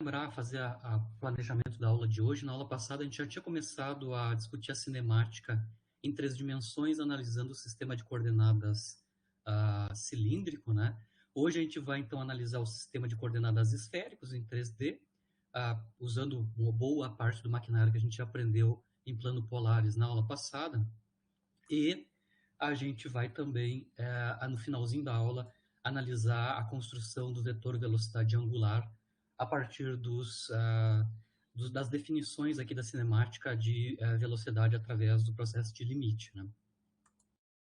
lembrar, fazer a planejamento da aula de hoje. Na aula passada, a gente já tinha começado a discutir a cinemática em 3 dimensões, analisando o sistema de coordenadas cilíndrico, né? Hoje a gente vai, então, analisar o sistema de coordenadas esféricos em 3D, usando uma boa parte do maquinário que a gente aprendeu em plano polares na aula passada. E a gente vai também, no finalzinho da aula, analisar a construção do vetor velocidade angular a partir das definições aqui da cinemática de velocidade através do processo de limite, né?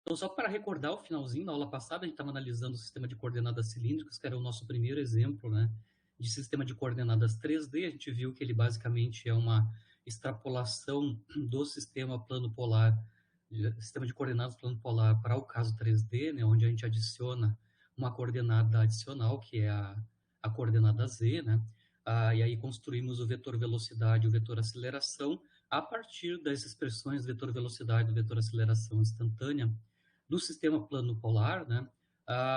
Então, só para recordar o finalzinho, na aula passada a gente estava analisando o sistema de coordenadas cilíndricas, que era o nosso primeiro exemplo, né, de sistema de coordenadas 3D. A gente viu que ele basicamente é uma extrapolação do sistema plano polar, sistema de coordenadas plano polar para o caso 3D, né, onde a gente adiciona uma coordenada adicional, que é a coordenada z, né, e aí construímos o vetor velocidade e o vetor aceleração a partir das expressões do vetor velocidade e do vetor aceleração instantânea do sistema plano polar, né,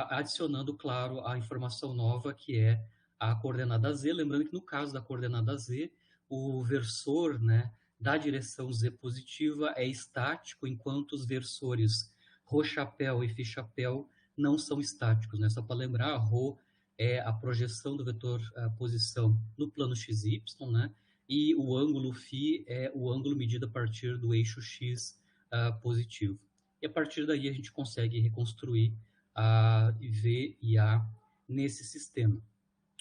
adicionando, claro, a informação nova que é a coordenada z. Lembrando que no caso da coordenada z, o versor, né, da direção z positiva é estático, enquanto os versores ρ-chapéu e φ-chapéu não são estáticos, né? Só para lembrar, ρ é a projeção do vetor posição no plano xy, né? E o ângulo φ é o ângulo medido a partir do eixo x positivo. E a partir daí a gente consegue reconstruir a V e A nesse sistema.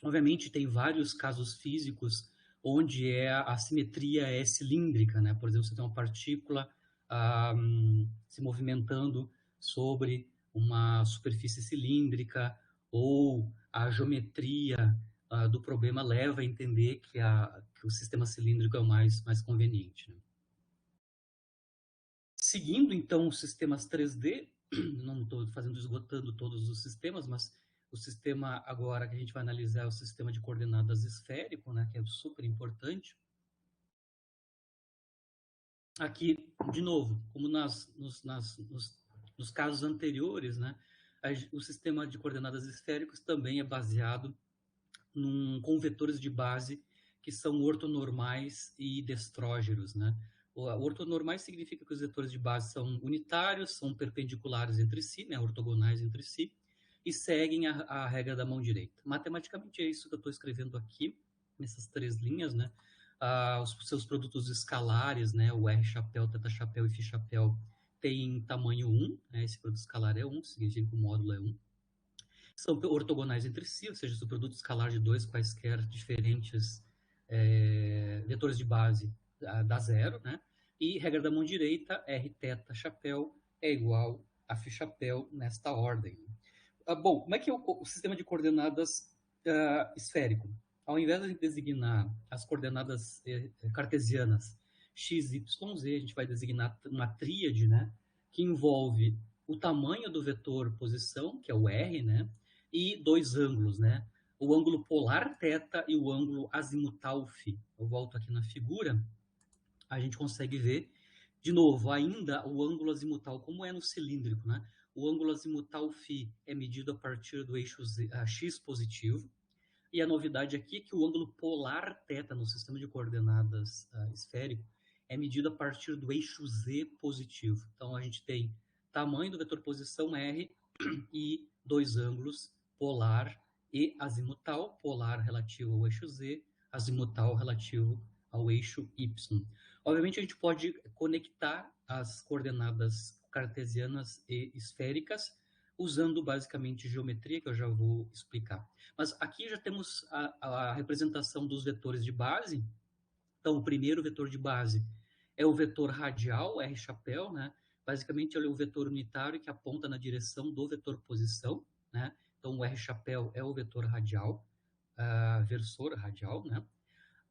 Obviamente tem vários casos físicos onde a simetria é cilíndrica, né? Por exemplo, você tem uma partícula se movimentando sobre uma superfície cilíndrica, ou a geometria do problema leva a entender que o sistema cilíndrico é o mais conveniente, né? Seguindo, então, os sistemas 3D, não estou esgotando todos os sistemas, mas o sistema agora que a gente vai analisar é o sistema de coordenadas esférico, né, que é super importante. Aqui, de novo, como nos casos anteriores, né, o sistema de coordenadas esféricos também é baseado com vetores de base que são ortonormais e destrógeros, né? Ortonormais significa que os vetores de base são unitários, são perpendiculares entre si, né, ortogonais entre si, e seguem a regra da mão direita. Matematicamente é isso que eu estou escrevendo aqui, nessas 3 linhas, né? Os seus produtos escalares, né, o R-chapéu, θ-chapéu e φ-chapéu, tem tamanho 1, né, esse produto escalar é 1, significa que o módulo é 1. São ortogonais entre si, ou seja, se o produto escalar de dois quaisquer diferentes vetores de base dá zero, né? E regra da mão direita, R θ chapéu é igual a φ chapéu nesta ordem. Bom, como é que é o sistema de coordenadas esférico? Ao invés de designar as coordenadas cartesianas x, y, z, a gente vai designar uma tríade, né? Que envolve o tamanho do vetor posição, que é o R, né? E dois ângulos, né? O ângulo polar θ e o ângulo azimutal φ. Eu volto aqui na figura, a gente consegue ver, de novo, ainda o ângulo azimutal, como é no cilíndrico, né? O ângulo azimutal φ é medido a partir do eixo x positivo, e a novidade aqui é que o ângulo polar θ no sistema de coordenadas esférico é medido a partir do eixo z positivo. Então a gente tem tamanho do vetor posição R e dois ângulos, polar e azimutal, polar relativo ao eixo z, azimutal relativo ao eixo y. Obviamente a gente pode conectar as coordenadas cartesianas e esféricas usando basicamente geometria, que eu já vou explicar. Mas aqui já temos a representação dos vetores de base. Então, o primeiro vetor de base é o vetor radial, R-chapéu, né? Basicamente, ele é o vetor unitário que aponta na direção do vetor posição, né? Então, o R-chapéu é o vetor radial, versor radial, né?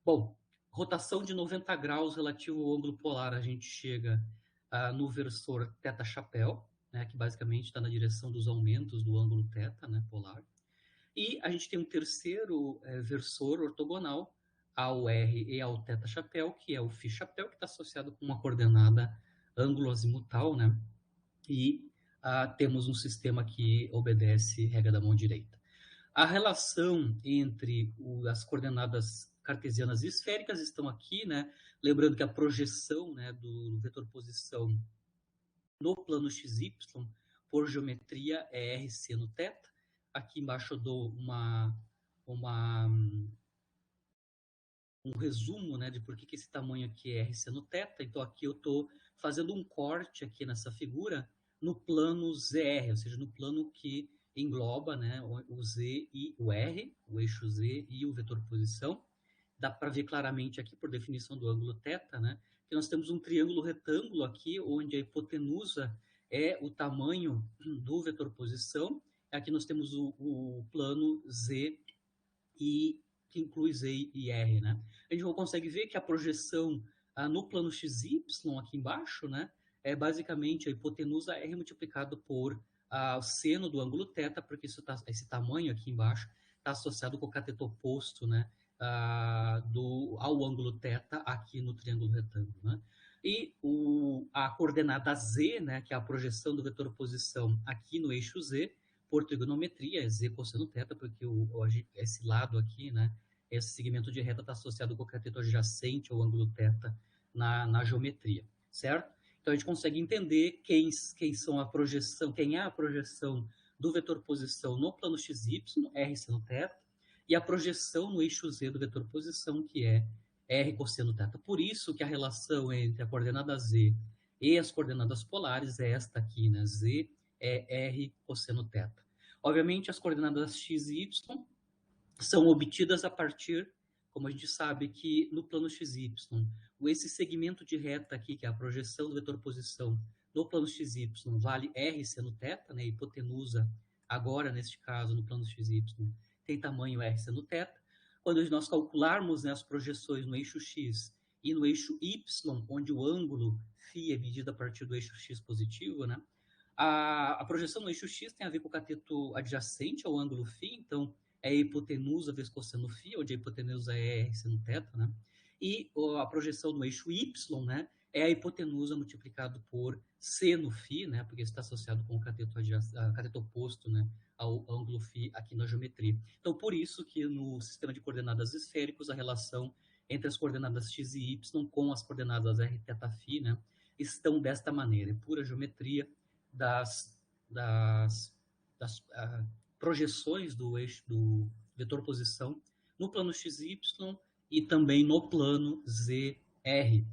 Bom, rotação de 90 graus relativo ao ângulo polar, a gente chega no versor θ-chapéu, né, que basicamente está na direção dos aumentos do ângulo θ, né, polar. E a gente tem um terceiro versor ortogonal ao R e ao θ-chapéu, que é o φ-chapéu, que está associado com uma coordenada ângulo azimutal, né? E temos um sistema que obedece regra da mão direita. A relação entre as coordenadas cartesianas e esféricas estão aqui, né? Lembrando que a projeção, né, do vetor posição no plano XY, por geometria, é R seno θ. Aqui embaixo eu dou um resumo, né, de por que esse tamanho aqui é R seno θ. Então, aqui eu estou fazendo um corte aqui nessa figura no plano ZR, ou seja, no plano que engloba, né, o Z e o R, o eixo Z e o vetor posição. Dá para ver claramente aqui, por definição do ângulo θ, né, que nós temos um triângulo retângulo aqui, onde a hipotenusa é o tamanho do vetor posição. Aqui nós temos o plano Z, e que inclui Z e R, né? A gente consegue ver que a projeção no plano XY, aqui embaixo, né, é basicamente a hipotenusa R multiplicado por o seno do ângulo θ, porque esse tamanho aqui embaixo está associado com o cateto oposto, né, ao ângulo θ aqui no triângulo retângulo, né? E a coordenada Z, né, que é a projeção do vetor posição aqui no eixo Z, por trigonometria, é Z cosseno θ, porque esse lado aqui, né, esse segmento de reta está associado com o cateto adjacente ao ângulo θ na geometria, certo? Então a gente consegue entender quem é a projeção do vetor posição no plano XY, R seno θ, e a projeção no eixo Z do vetor posição, que é R cosseno θ. Por isso que a relação entre a coordenada Z e as coordenadas polares é esta aqui, né? Z é R cosseno θ. Obviamente, as coordenadas x e y são obtidas a partir, como a gente sabe, que no plano XY, esse segmento de reta aqui, que é a projeção do vetor posição no plano XY, vale R seno θ, né? Hipotenusa, agora, neste caso, no plano XY, tem tamanho R seno θ. Quando nós calcularmos, né, as projeções no eixo X e no eixo Y, onde o ângulo φ é medido a partir do eixo X positivo, né? A projeção no eixo X tem a ver com o cateto adjacente ao ângulo φ, então é a hipotenusa vezes cosseno φ, onde a hipotenusa é R seno θ, né? E a projeção no eixo Y, né, é a hipotenusa multiplicado por seno φ, né, porque está associado com o cateto oposto, né, ao ângulo φ aqui na geometria. Então, por isso que no sistema de coordenadas esféricos, a relação entre as coordenadas x e y com as coordenadas r, θ, φ, né, estão desta maneira. É pura geometria das projeções do eixo do vetor posição no plano XY e também no plano ZR.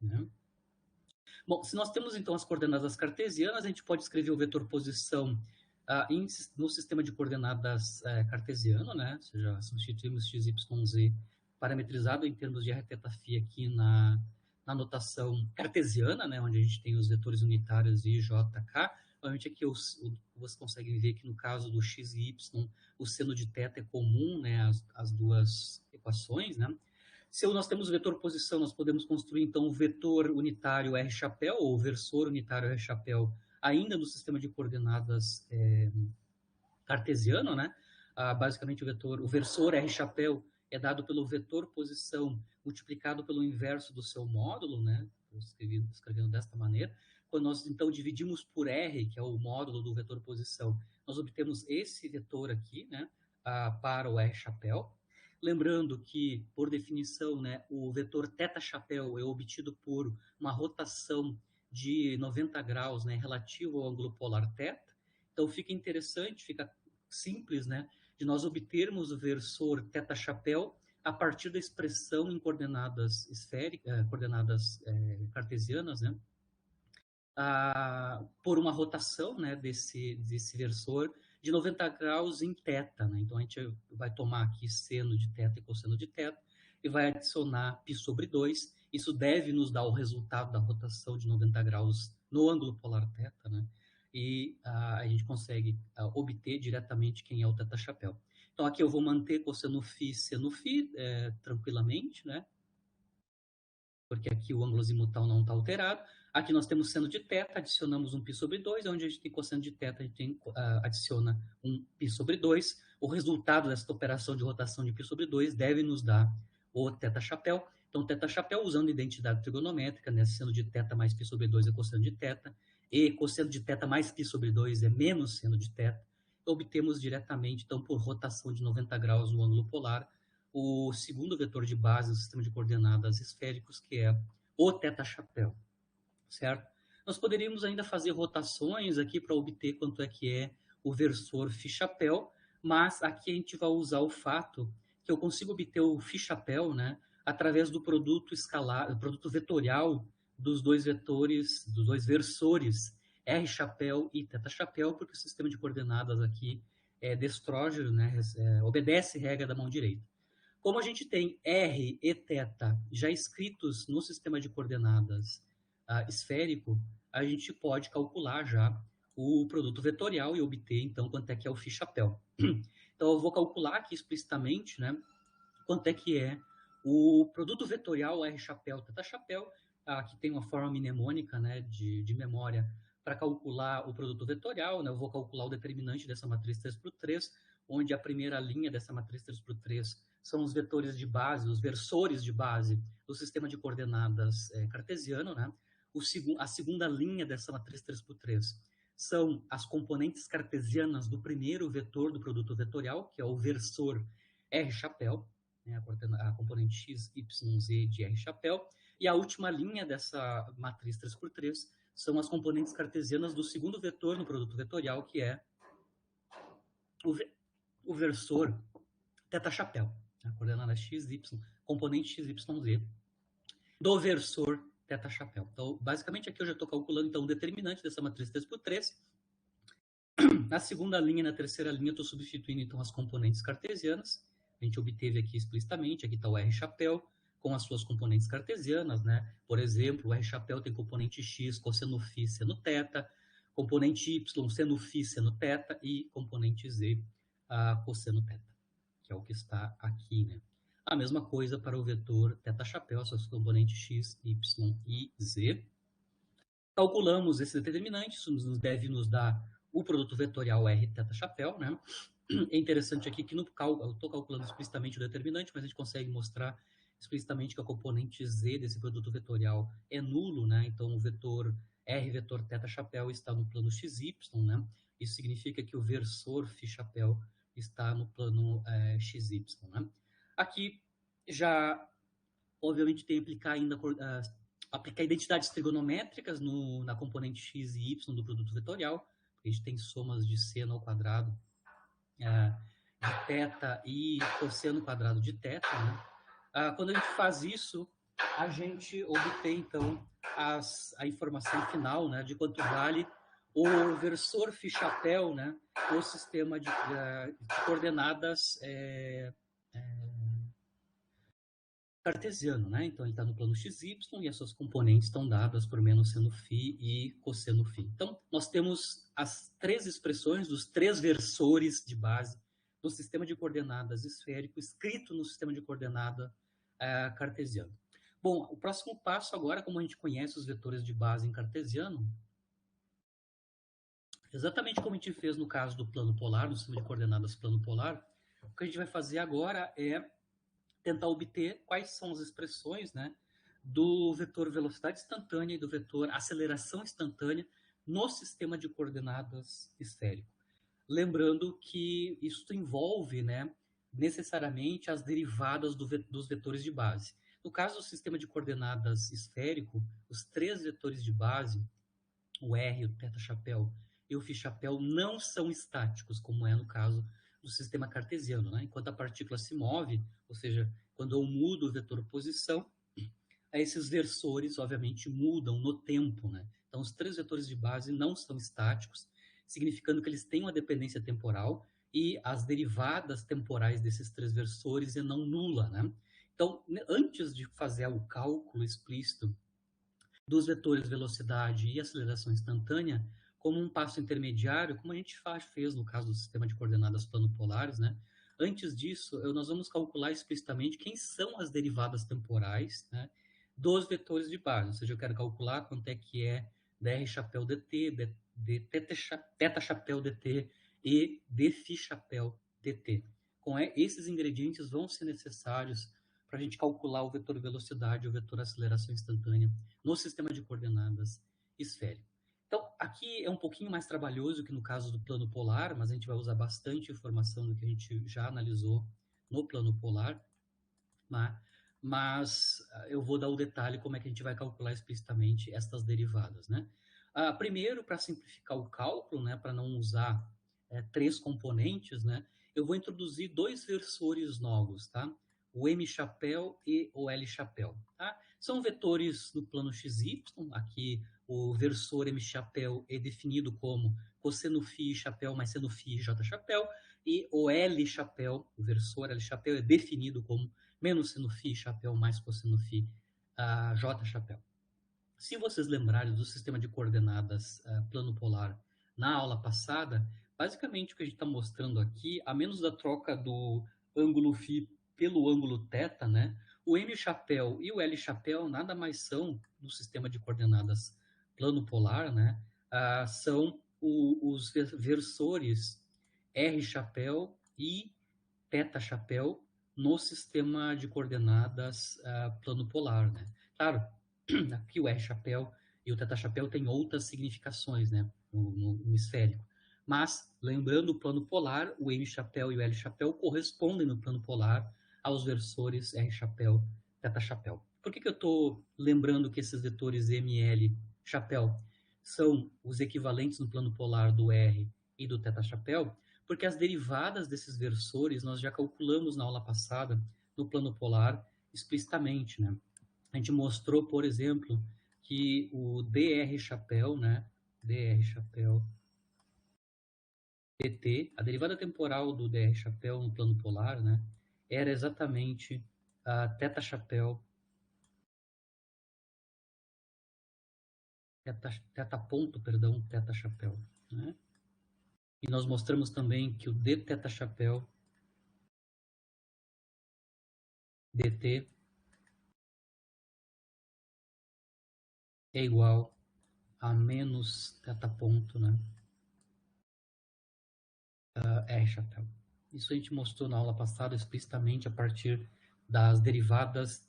Né? Bom, se nós temos então as coordenadas cartesianas, a gente pode escrever o vetor posição no sistema de coordenadas cartesiano, né? Ou seja, substituímos x, y, z parametrizado em termos de r, θ, φ aqui na notação cartesiana, né? Onde a gente tem os vetores unitários i, j, k. Obviamente aqui vocês conseguem ver que no caso do x e y, o seno de θ é comum, né, as duas equações, né? Se nós temos o vetor posição, nós podemos construir então o vetor unitário R chapéu ou o versor unitário R chapéu ainda no sistema de coordenadas cartesiano, né? Basicamente o versor R chapéu é dado pelo vetor posição multiplicado pelo inverso do seu módulo, né? Escrevendo desta maneira. Quando nós, então, dividimos por R, que é o módulo do vetor posição, nós obtemos esse vetor aqui, né, para o R chapéu. Lembrando que, por definição, né, o vetor θ chapéu é obtido por uma rotação de 90 graus, né, relativo ao ângulo polar θ. Então, fica interessante, fica simples, né, de nós obtermos o versor θ chapéu a partir da expressão em coordenadas cartesianas, né, por uma rotação, né, desse versor de 90 graus em θ. Né? Então, a gente vai tomar aqui seno de θ e cosseno de θ e vai adicionar π sobre 2. Isso deve nos dar o resultado da rotação de 90 graus no ângulo polar θ, né? E a gente consegue obter diretamente quem é o θ chapéu. Então, aqui eu vou manter cosseno φ, seno φ, tranquilamente, né? Porque aqui o ângulo azimutal não está alterado. Aqui nós temos seno de θ, adicionamos um π sobre 2, onde a gente tem cosseno de θ, a gente adiciona um π sobre 2. O resultado dessa operação de rotação de π sobre 2 deve nos dar o θ chapéu. Então, θ chapéu, usando identidade trigonométrica, né, seno de θ mais π sobre 2 é cosseno de θ, e cosseno de θ mais π sobre 2 é menos seno de θ. obtemos diretamente, então, por rotação de 90 graus no ângulo polar, o segundo vetor de base do sistema de coordenadas esféricos, que é o θ-chapéu, certo? Nós poderíamos ainda fazer rotações aqui para obter quanto é que é o versor φ-chapéu, mas aqui a gente vai usar o fato que eu consigo obter o φ-chapéu, né, através do produto escalar, produto vetorial dos dois vetores, dos dois versores r-chapéu e θ-chapéu, porque o sistema de coordenadas aqui é destrógeno, né, obedece regra da mão direita. Como a gente tem r e θ já escritos no sistema de coordenadas esférico, a gente pode calcular já o produto vetorial e obter, então, quanto é que é o φ-chapéu. Então, eu vou calcular aqui explicitamente, né, quanto é que é o produto vetorial r-chapéu, θ-chapéu. Aqui tem uma forma mnemônica, né, de memória para calcular o produto vetorial. Né, eu vou calcular o determinante dessa matriz 3x3, onde a primeira linha dessa matriz 3x3 são os vetores de base, os versores de base do sistema de coordenadas cartesiano, né? A segunda linha dessa matriz 3x3 são as componentes cartesianas do primeiro vetor do produto vetorial, que é o versor R-chapéu, né? A componente x, y, z de R-chapéu. E a última linha dessa matriz 3x3 são as componentes cartesianas do segundo vetor no produto vetorial, que é o versor θ-chapéu, a coordenada x, y, componente x, y, z, do versor θ-chapéu. Então, basicamente, aqui eu já estou calculando então, o determinante dessa matriz 3x3. Na segunda linha e na terceira linha, eu estou substituindo então, as componentes cartesianas. A gente obteve aqui explicitamente, aqui está o R-chapéu, com as suas componentes cartesianas, né? Por exemplo, o R-chapéu tem componente x, cosseno φ, seno θ, componente y, seno φ, seno θ, e componente z, cosseno θ, que é o que está aqui, né? A mesma coisa para o vetor θ-chapéu, seus componentes x, y e z. Calculamos esse determinante, isso deve nos dar o produto vetorial R θ-chapéu, né? É interessante aqui que no cálculo, eu estou calculando explicitamente o determinante, mas a gente consegue mostrar explicitamente que a componente z desse produto vetorial é nulo, né? Então o vetor R vetor θ-chapéu está no plano xy, né? Isso significa que o versor φ-chapéu está no plano xy, né? Aqui já, obviamente, tem que aplicar ainda aplicar identidades trigonométricas na componente x e y do produto vetorial. A gente tem somas de seno ao quadrado de θ e cosseno quadrado de θ, né? Quando a gente faz isso, a gente obtém, então, a informação final, né, de quanto vale o versor φ-chapéu, né, o sistema de coordenadas cartesiano, né? Então, ele está no plano xy e as suas componentes estão dadas por menos seno φ e cosseno φ. Então, nós temos as três expressões dos três versores de base do sistema de coordenadas esférico escrito no sistema de coordenada cartesiano. Bom, o próximo passo agora, como a gente conhece os vetores de base em cartesiano, exatamente como a gente fez no caso do plano polar, no sistema de coordenadas plano polar, o que a gente vai fazer agora é tentar obter quais são as expressões, né, do vetor velocidade instantânea e do vetor aceleração instantânea no sistema de coordenadas esférico. Lembrando que isso envolve, né, necessariamente as derivadas dos vetores de base. No caso do sistema de coordenadas esférico, os três vetores de base, o R, o θ-chapéu e o φ-chapéu, não são estáticos, como é no caso do sistema cartesiano, né? Enquanto a partícula se move, ou seja, quando eu mudo o vetor posição, esses versores, obviamente, mudam no tempo, né? Então, os três vetores de base não são estáticos, significando que eles têm uma dependência temporal e as derivadas temporais desses três versores é não nula, né? Então, antes de fazer o cálculo explícito dos vetores velocidade e aceleração instantânea, como um passo intermediário, como a gente fez no caso do sistema de coordenadas plano-polares, né? Antes disso, nós vamos calcular explicitamente quem são as derivadas temporais, né, dos vetores de base. Ou seja, eu quero calcular quanto é que é dr-chapéu dt, de θ-chapéu dt e de φ-chapéu dt. Com esses ingredientes vão ser necessários para a gente calcular o vetor velocidade e o vetor aceleração instantânea no sistema de coordenadas esférico. Então, aqui é um pouquinho mais trabalhoso que no caso do plano polar, mas a gente vai usar bastante informação do que a gente já analisou no plano polar, né? Mas eu vou dar o detalhe como é que a gente vai calcular explicitamente estas derivadas, né? Primeiro, para simplificar o cálculo, né, para não usar três componentes, né, eu vou introduzir dois versores novos, tá? O M-chapéu e o L-chapéu, tá? São vetores no plano XY, aqui o versor M-chapéu é definido como cosseno φ chapéu mais seno φ j chapéu, e o L-chapéu, o versor L-chapéu é definido como menos seno φ chapéu mais cosseno φ j chapéu. Se vocês lembrarem do sistema de coordenadas plano polar na aula passada, basicamente o que a gente está mostrando aqui, a menos da troca do ângulo φ pelo ângulo θ, né? O M chapéu e o L chapéu nada mais são, no sistema de coordenadas plano polar, né? São os versores R chapéu e θ chapéu no sistema de coordenadas plano polar, né? Claro, aqui o R chapéu e o θ chapéu têm outras significações, né, no esférico. Mas, lembrando o plano polar, o M chapéu e o L chapéu correspondem no plano polar aos versores R chapéu, θ chapéu. Por que eu estou lembrando que esses vetores M e L chapéu são os equivalentes no plano polar do R e do θ chapéu? Porque as derivadas desses versores nós já calculamos na aula passada no plano polar explicitamente, né? A gente mostrou, por exemplo, que o dr chapéu, né? Dr chapéu dt, a derivada temporal do dr chapéu no plano polar, né? Era exatamente a θ chapéu, θ ponto, perdão, θ chapéu, né? E nós mostramos também que o dθ chapéu dt é igual a menos θ ponto, né? R chapéu. Isso a gente mostrou na aula passada explicitamente a partir das derivadas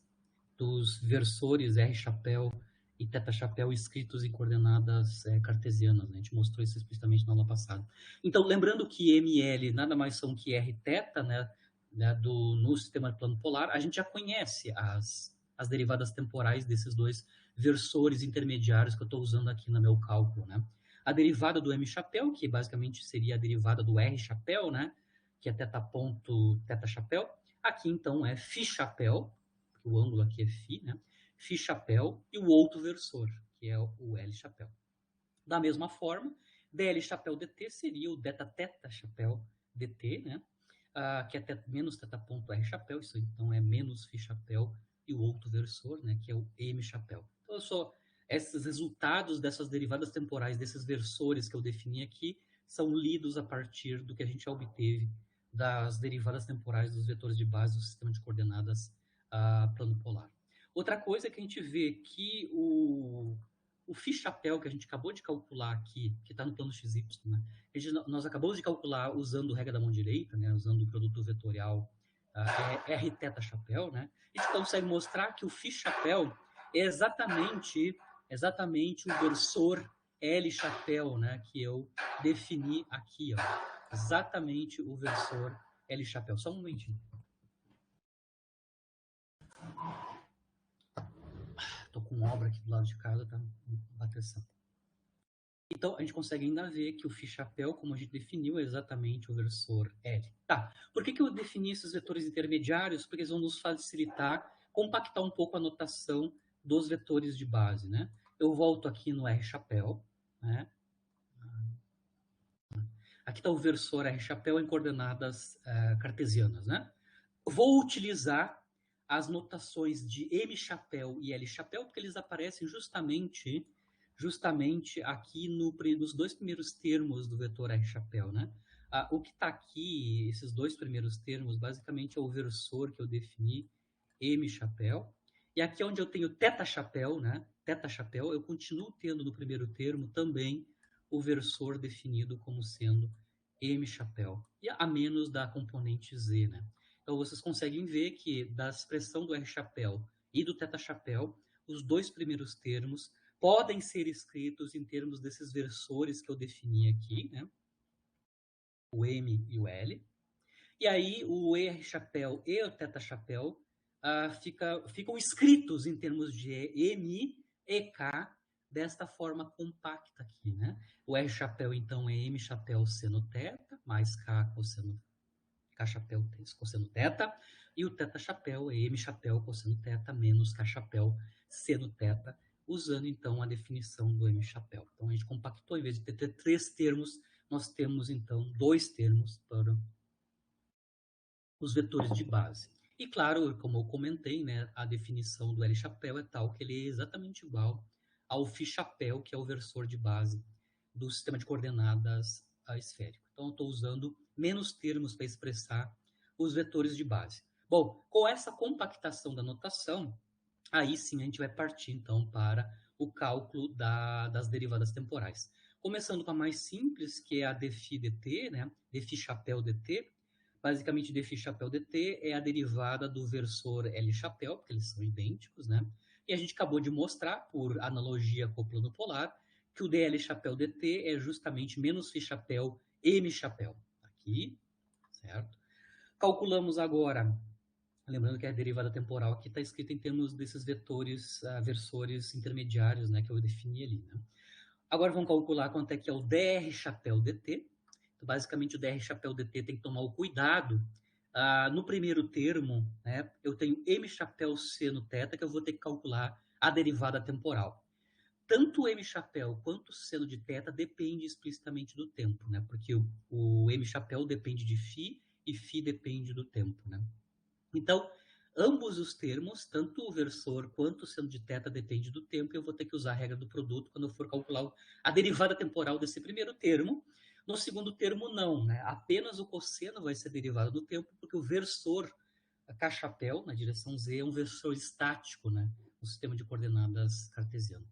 dos versores R chapéu e θ chapéu escritos em coordenadas cartesianas, né? A gente mostrou isso explicitamente na aula passada. Então, lembrando que M e L nada mais são que R θ, né, no sistema plano polar, a gente já conhece as derivadas temporais desses dois versores intermediários que eu estou usando aqui no meu cálculo, né? A derivada do M chapéu, que basicamente seria a derivada do R chapéu, né, que é θ ponto θ chapéu. Aqui, então, é φ chapéu, o ângulo aqui é φ, né? Φ chapéu e o outro versor, que é o L chapéu. Da mesma forma, dl chapéu dt seria o dθ chapéu dt, né? Que é menos θ ponto R chapéu, isso então é menos φ chapéu e o outro versor, né? Que é o M chapéu. Então, esses resultados dessas derivadas temporais, desses versores que eu defini aqui, são lidos a partir do que a gente obteve das derivadas temporais dos vetores de base do sistema de coordenadas plano polar. Outra coisa é que a gente vê que o φ chapéu que a gente acabou de calcular aqui, que está no plano XY, né? Nós acabamos de calcular usando regra da mão direita, né? Usando o produto vetorial R θ chapéu, né? A gente consegue mostrar que o φ chapéu é exatamente o versor L chapéu, né? Que eu defini aqui, ó. Exatamente o versor L chapéu. Só um momentinho. Tô com obra aqui do lado de casa, tá bateção. Então, a gente consegue ainda ver que o φ chapéu, como a gente definiu, é exatamente o versor L. Tá, por que eu defini esses vetores intermediários? Porque eles vão nos facilitar, compactar um pouco a notação dos vetores de base, né? Eu volto aqui no R chapéu, né? Aqui está o versor R chapéu em coordenadas cartesianas, né? Vou utilizar as notações de M chapéu e L chapéu, porque eles aparecem justamente aqui nos dois primeiros termos do vetor R chapéu, né? O que está aqui, esses dois primeiros termos, basicamente é o versor que eu defini, M chapéu. E aqui onde eu tenho θ chapéu, né? Θ chapéu, eu continuo tendo no primeiro termo também o versor definido como sendo M chapéu, e a menos da componente Z, né? Então, vocês conseguem ver que da expressão do R chapéu e do θ chapéu, os dois primeiros termos podem ser escritos em termos desses versores que eu defini aqui, né? O M e o L. E aí o ER chapéu e o teta chapéu ficam escritos em termos de MI e K desta forma compacta aqui, né? O R chapéu, então, é M chapéu seno teta, mais K cosseno K chapéu cosseno teta, e o teta chapéu é M chapéu cosseno teta menos K chapéu seno teta, usando, então, a definição do M chapéu. Então, a gente compactou, em vez de ter 3 termos, nós temos, então, 2 termos para os vetores de base. E claro, como eu comentei, né, a definição do L chapéu é tal que ele é exatamente igual ao φ chapéu, que é o versor de base do sistema de coordenadas esférico. Então, eu estou usando menos termos para expressar os vetores de base. Bom, com essa compactação da notação, aí sim a gente vai partir, então, para o cálculo das derivadas temporais. Começando com a mais simples, que é a dφ dt, né, dφ chapéu dt. Basicamente, dφ chapéu dt é a derivada do versor L chapéu, porque eles são idênticos, né? E a gente acabou de mostrar, por analogia com o plano polar, que o dL chapéu dt é justamente menos φ chapéu M chapéu. Aqui, certo? Calculamos agora, lembrando que a derivada temporal aqui está escrita em termos desses vetores, versores intermediários, né, que eu defini ali, né? Agora vamos calcular quanto é que é o dr chapéu dt. Então, basicamente, o dr chapéu dt tem que tomar o cuidado. No primeiro termo, né, eu tenho m chapéu seno teta, que eu vou ter que calcular a derivada temporal. Tanto o m chapéu quanto o seno de teta depende explicitamente do tempo, né? Porque o m chapéu depende de φ e φ depende do tempo, né? Então, ambos os termos, tanto o versor quanto o seno de teta, depende do tempo, e eu vou ter que usar a regra do produto quando eu for calcular a derivada temporal desse primeiro termo. No segundo termo, não, né? Apenas o cosseno vai ser derivado do tempo, porque o versor K chapéu, na direção Z, é um versor estático, né, no sistema de coordenadas cartesiano.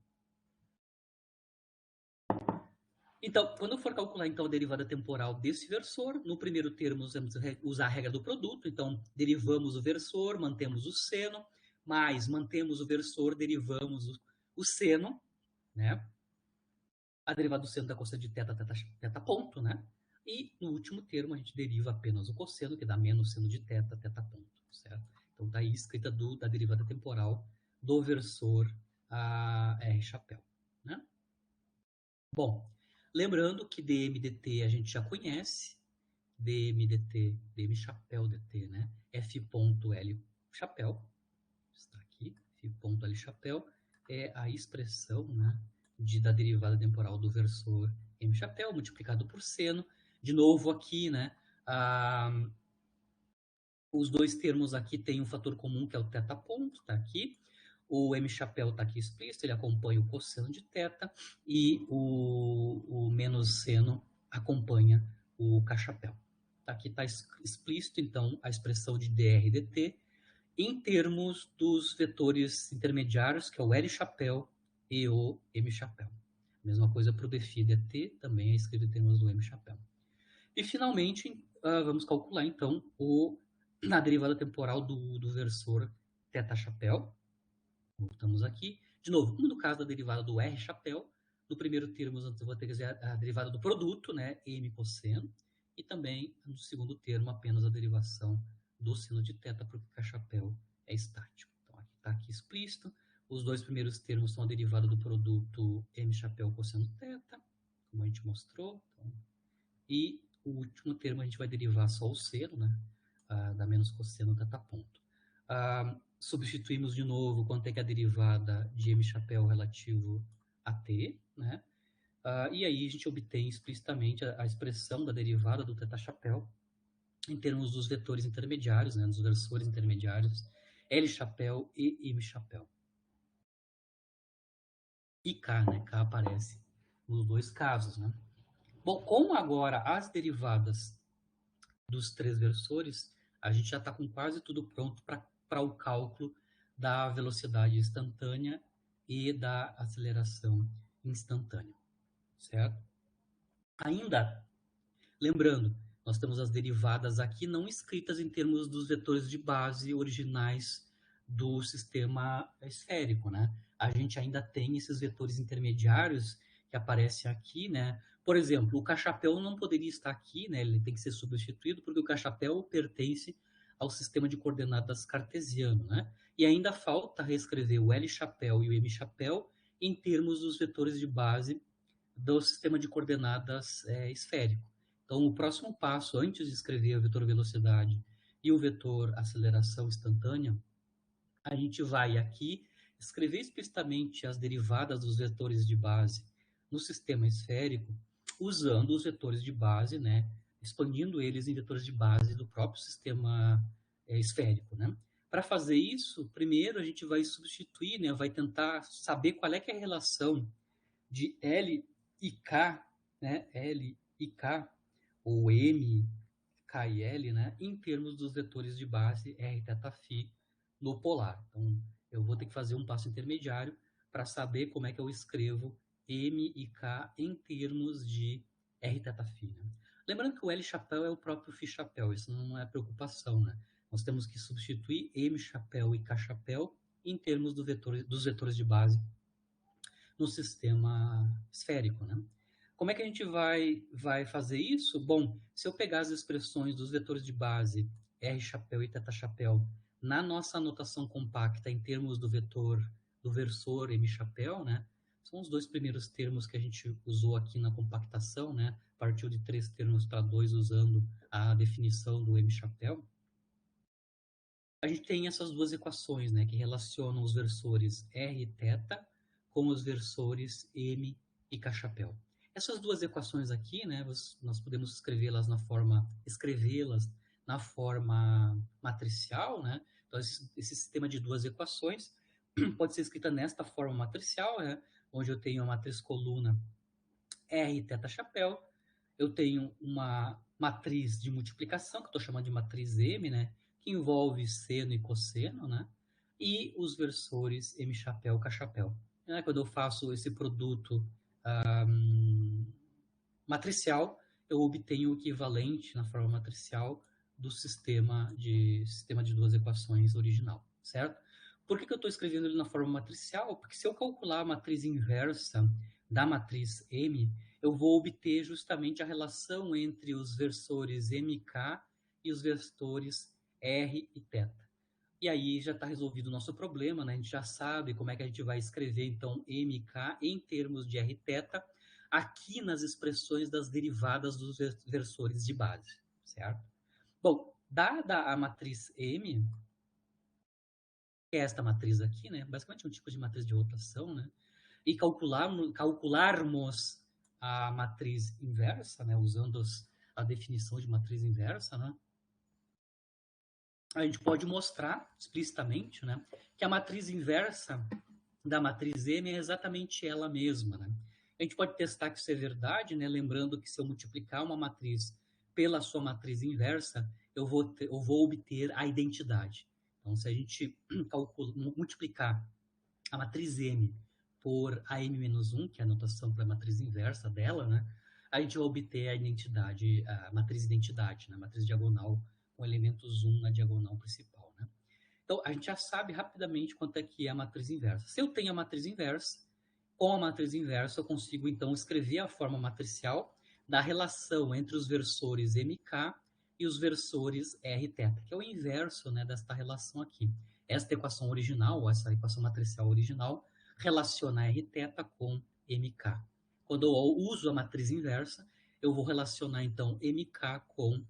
Então, quando eu for calcular, então, a derivada temporal desse versor, no primeiro termo vamos usar a regra do produto. Então, derivamos o versor, mantemos o seno, mais mantemos o versor, derivamos o seno, né? A derivada do seno da cosseno de teta, teta ponto, né? E no último termo a gente deriva apenas o cosseno, que dá menos seno de teta, teta ponto, certo? Então, tá aí escrita da derivada temporal do versor R chapéu, né? Bom, lembrando que dm/dt a gente já conhece, dm/dt, dm chapéu dt, né? f.l chapéu, está aqui, f.l chapéu é a expressão, né, da derivada temporal do versor m chapéu multiplicado por seno. De novo aqui, né, os dois termos aqui têm um fator comum que é o teta ponto, tá aqui. O M chapéu está aqui explícito, ele acompanha o cosseno de teta, e o menos seno acompanha o K chapéu. Aqui está explícito, então, a expressão de dr dt em termos dos vetores intermediários, que é o L chapéu e o M chapéu. Mesma coisa para o dφ dt, também é escrito em termos do M chapéu. E, finalmente, vamos calcular, então, a derivada temporal do versor teta chapéu. Voltamos aqui. De novo, como no caso da derivada do R chapéu, no primeiro termo eu vou ter que dizer a derivada do produto, né, M cosseno, e também no segundo termo apenas a derivação do seno de teta, porque K chapéu é estático. Então, aqui está aqui explícito. Os dois primeiros termos são a derivada do produto M chapéu cosseno teta, como a gente mostrou. Então, e o último termo a gente vai derivar só o seno, né, da menos cosseno teta ponto. Substituímos de novo quanto é que é a derivada de M chapéu relativo a T, né? E aí a gente obtém explicitamente a expressão da derivada do teta chapéu em termos dos vetores intermediários, né, dos versores intermediários, L chapéu e M chapéu. E K, né? K aparece nos dois casos, né? Bom, como agora as derivadas dos três versores, a gente já está com quase tudo pronto para o cálculo da velocidade instantânea e da aceleração instantânea, certo? Ainda, lembrando, nós temos as derivadas aqui não escritas em termos dos vetores de base originais do sistema esférico, né? A gente ainda tem esses vetores intermediários que aparecem aqui, né? Por exemplo, o cachapéu não poderia estar aqui, né? Ele tem que ser substituído porque o cachapéu pertence ao sistema de coordenadas cartesiano, né? E ainda falta reescrever o L-chapéu e o M-chapéu em termos dos vetores de base do sistema de coordenadas esférico. Então, o próximo passo, antes de escrever o vetor velocidade e o vetor aceleração instantânea, a gente vai aqui escrever explicitamente as derivadas dos vetores de base no sistema esférico, usando os vetores de base, né, expandindo eles em vetores de base do próprio sistema esférico, né? Para fazer isso, primeiro a gente vai substituir, né, vai tentar saber qual é que é a relação de L e K, né, L e K, ou M, K e L, né, em termos dos vetores de base R, θ, φ no polar. Então, eu vou ter que fazer um passo intermediário para saber como é que eu escrevo M e K em termos de R, θ, φ. Né? Lembrando que o L chapéu é o próprio φ chapéu, isso não é preocupação, né? Nós temos que substituir M chapéu e K chapéu em termos dos vetores de base no sistema esférico, né? Como é que a gente vai fazer isso? Bom, se eu pegar as expressões dos vetores de base R chapéu e θ chapéu na nossa anotação compacta em termos do versor M chapéu, né? São os dois primeiros termos que a gente usou aqui na compactação, né? Partiu de 3 termos para 2 usando a definição do M chapéu. A gente tem essas duas equações, né? Que relacionam os versores R e θ com os versores M e K chapéu. Essas duas equações aqui, né, nós podemos escrevê-las na forma matricial, né? Então, esse sistema de duas equações pode ser escrita nesta forma matricial, né, onde eu tenho a matriz coluna R θ chapéu, eu tenho uma matriz de multiplicação, que eu estou chamando de matriz M, né, que envolve seno e cosseno, né, e os versores M chapéu e K chapéu. Quando eu faço esse produto matricial, eu obtenho o equivalente na forma matricial do sistema de duas equações original, certo? Por que eu estou escrevendo ele na forma matricial? Porque se eu calcular a matriz inversa da matriz M, eu vou obter justamente a relação entre os versores MK e os versores R e θ. E aí já está resolvido o nosso problema, né? A gente já sabe como é que a gente vai escrever, então, MK em termos de Rθ, aqui nas expressões das derivadas dos versores de base, certo? Bom, dada a matriz M, que é esta matriz aqui, né? Basicamente um tipo de matriz de rotação, né? E calcularmos a matriz inversa, né? Usando a definição de matriz inversa, né? A gente pode mostrar explicitamente, né, que a matriz inversa da matriz M é exatamente ela mesma, né? A gente pode testar que isso é verdade, né? Lembrando que se eu multiplicar uma matriz pela sua matriz inversa, eu vou obter a identidade. Então, se a gente multiplicar a matriz M por a M-1, que é a notação para a matriz inversa dela, né? A gente vai obter a identidade, a matriz identidade, né? A matriz diagonal com elementos 1 na diagonal principal, né? Então, a gente já sabe rapidamente quanto é que é a matriz inversa. Se eu tenho a matriz inversa, com a matriz inversa eu consigo, então, escrever a forma matricial da relação entre os versores MK e os versores Rθ, que é o inverso, né, desta relação aqui. Esta equação original, essa equação matricial original, relaciona Rθ com MK. Quando eu uso a matriz inversa, eu vou relacionar, então, MK com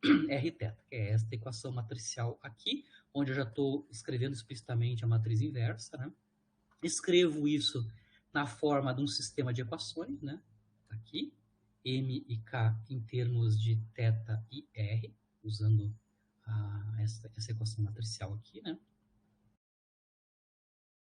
Rθ, que é esta equação matricial aqui, onde eu já estou escrevendo explicitamente a matriz inversa, né? Escrevo isso na forma de um sistema de equações, né? Aqui, M e K em termos de θ e R, usando essa equação matricial aqui, né?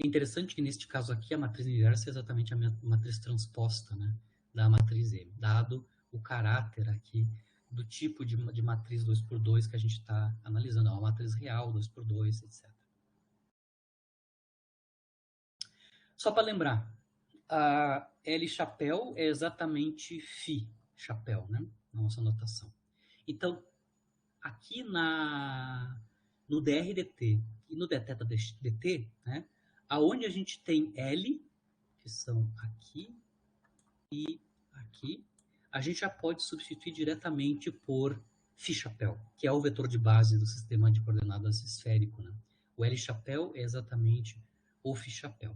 É interessante que neste caso aqui a matriz inversa é exatamente a matriz transposta, né? Da matriz M, dado o caráter aqui do tipo de matriz 2x2 que a gente está analisando, uma matriz real, 2x2, etc. Só para lembrar, a L chapéu é exatamente Φ chapéu, né? Na nossa notação. Então, aqui no DRDT e no dθ dt, né, aonde a gente tem L, que são aqui e aqui, a gente já pode substituir diretamente por φ-chapéu, que é o vetor de base do sistema de coordenadas esférico, né? O L-chapéu é exatamente o φ-chapéu.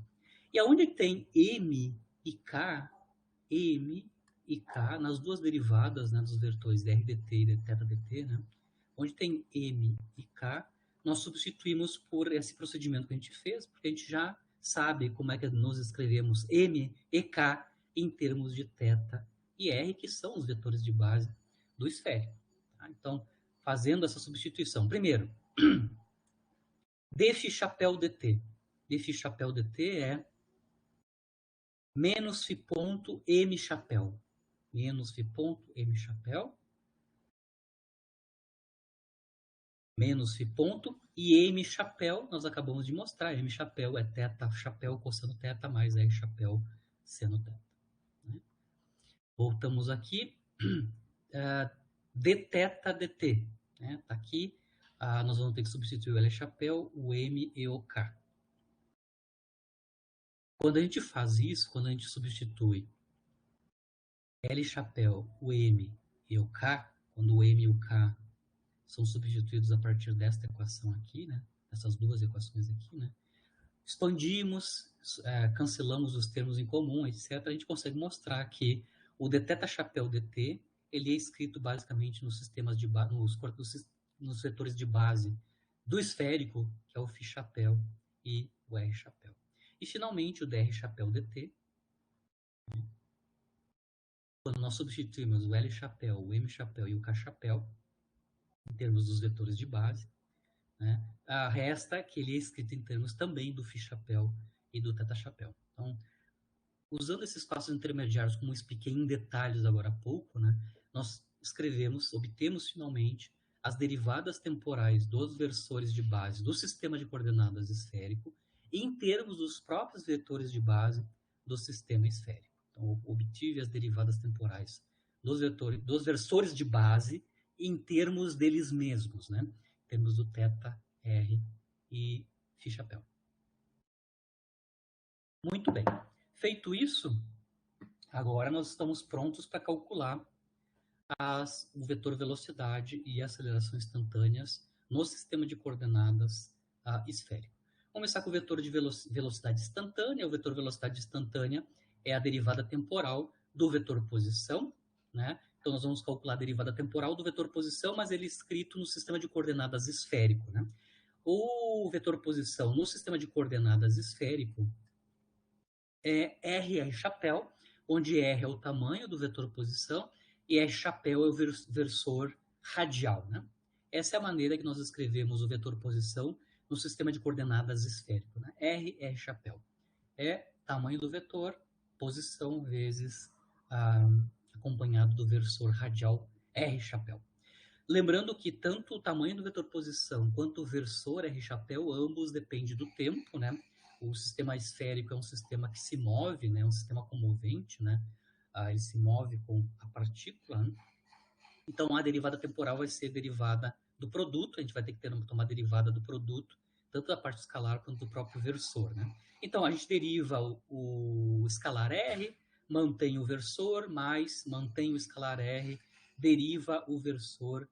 E aonde tem M e K, nas duas derivadas, né, dos vetores dRdt e dθdt, né, onde tem M e K, nós substituímos por esse procedimento que a gente fez, porque a gente já sabe como é que nós escrevemos M e K em termos de θ e R, que são os vetores de base do esférico. Tá? Então, fazendo essa substituição. Primeiro, dφ-chapéu dt. Dφ-chapéu dt é menos φ ponto M chapéu. Menos φ ponto M chapéu. Menos φ ponto. E M chapéu, nós acabamos de mostrar. M chapéu é θ chapéu cosseno θ mais R chapéu seno θ. Né? Voltamos aqui. dθ dt. Né? Tá aqui. Nós vamos ter que substituir o L chapéu, o M e o K. Quando a gente faz isso, quando a gente substitui L chapéu, o M e o K, quando o M e o K são substituídos a partir desta equação aqui, né? Essas duas equações aqui, né? Expandimos, cancelamos os termos em comum, etc. A gente consegue mostrar que o dθ chapéu dt, ele é escrito basicamente nos sistemas de nos vetores de base do esférico, que é o φ chapéu e o R chapéu. E finalmente o dr chapéu dt, quando nós substituímos o L chapéu, o M chapéu e o K chapéu, em termos dos vetores de base, né, resta que ele é escrito em termos também do φ chapéu e do θ chapéu. Então, usando esses passos intermediários, como eu expliquei em detalhes agora há pouco, né, nós obtemos finalmente as derivadas temporais dos versores de base do sistema de coordenadas esférico em termos dos próprios vetores de base do sistema esférico. Então, obtive as derivadas temporais dos versores de base em termos deles mesmos, né? Em termos do θ, R e φ chapéu. Muito bem. Feito isso, agora nós estamos prontos para calcular o vetor velocidade e aceleração instantâneas no sistema de coordenadas esférico. Vamos começar com o vetor de velocidade instantânea. O vetor velocidade instantânea é a derivada temporal do vetor posição, né? Então, nós vamos calcular a derivada temporal do vetor posição, mas ele é escrito no sistema de coordenadas esférico, né? O vetor posição no sistema de coordenadas esférico é R chapéu, onde R é o tamanho do vetor posição e R chapéu é o versor radial, né? Essa é a maneira que nós escrevemos o vetor posição no sistema de coordenadas esférico, né? R chapéu. É tamanho do vetor, posição vezes acompanhado do versor radial R chapéu. Lembrando que tanto o tamanho do vetor posição quanto o versor R chapéu, ambos dependem do tempo, né? O sistema esférico é um sistema que se move, né? Um sistema comovente, né? Ele se move com a partícula, né? Então, a derivada temporal vai ser derivada do produto, a gente vai ter que tomar derivada do produto, tanto da parte escalar quanto do próprio versor, né? Então, a gente deriva o escalar R, mantém o versor, mais mantém o escalar R, deriva o versor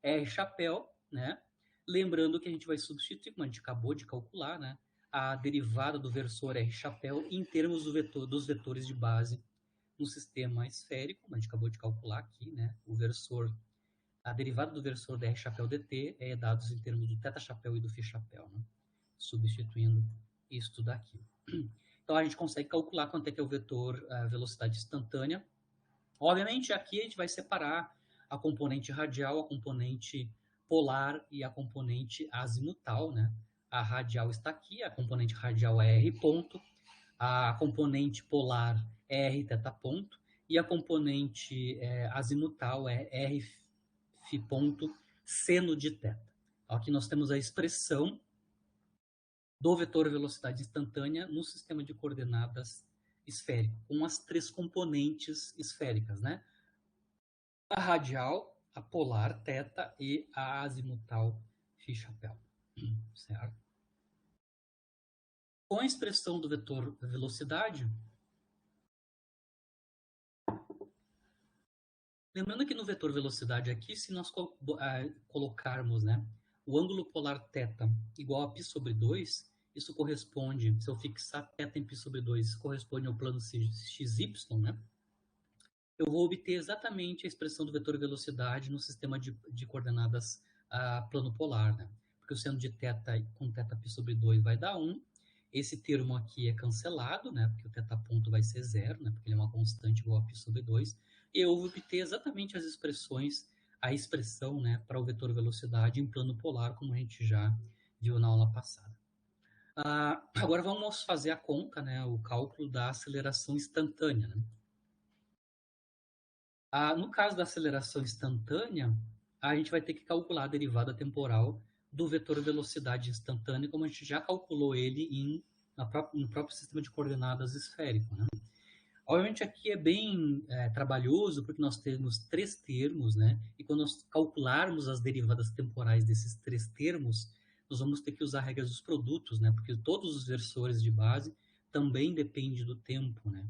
R chapéu, né? Lembrando que a gente vai substituir, como a gente acabou de calcular, né? A derivada do versor R chapéu em termos dos vetores de base no sistema esférico, como a gente acabou de calcular aqui, né? A derivada do versor da R chapéu dt é dados em termos do θ chapéu e do φ chapéu, né? Substituindo isto daqui. Então, a gente consegue calcular quanto é que é o vetor velocidade instantânea. Obviamente, aqui a gente vai separar a componente radial, a componente polar e a componente azimutal, né? A radial está aqui, a componente radial é R ponto, a componente polar é R θ ponto, e a componente azimutal é R φ ponto seno de θ. Aqui nós temos a expressão do vetor velocidade instantânea no sistema de coordenadas esférico, com as três componentes esféricas, né? A radial, a polar, θ, e a azimutal, φ chapéu, certo? com a expressão do vetor velocidade, lembrando que no vetor velocidade aqui, se nós colocarmos, né, o ângulo polar θ igual a π sobre 2, isso corresponde, se eu fixar θ em π sobre 2, isso corresponde ao plano xy, né? Eu vou obter exatamente a expressão do vetor velocidade no sistema de coordenadas plano polar, né? Porque o seno de θ com θπ sobre 2 vai dar 1. Esse termo aqui é cancelado, né? Porque o θ ponto vai ser 0, né? Porque ele é uma constante igual a π sobre 2. E eu vou obter exatamente as expressões, a expressão, né, para o vetor velocidade em plano polar, como a gente já viu na aula passada. Agora vamos fazer a conta, né, o cálculo da aceleração instantânea, né? No caso da aceleração instantânea, a gente vai ter que calcular a derivada temporal do vetor velocidade instantânea, como a gente já calculou ele no próprio sistema de coordenadas esférico, né? Obviamente aqui é bem trabalhoso, porque nós temos 3 termos, né? E quando nós calcularmos as derivadas temporais desses 3 termos, nós vamos ter que usar regras dos produtos, né? Porque todos os versores de base também dependem do tempo, né?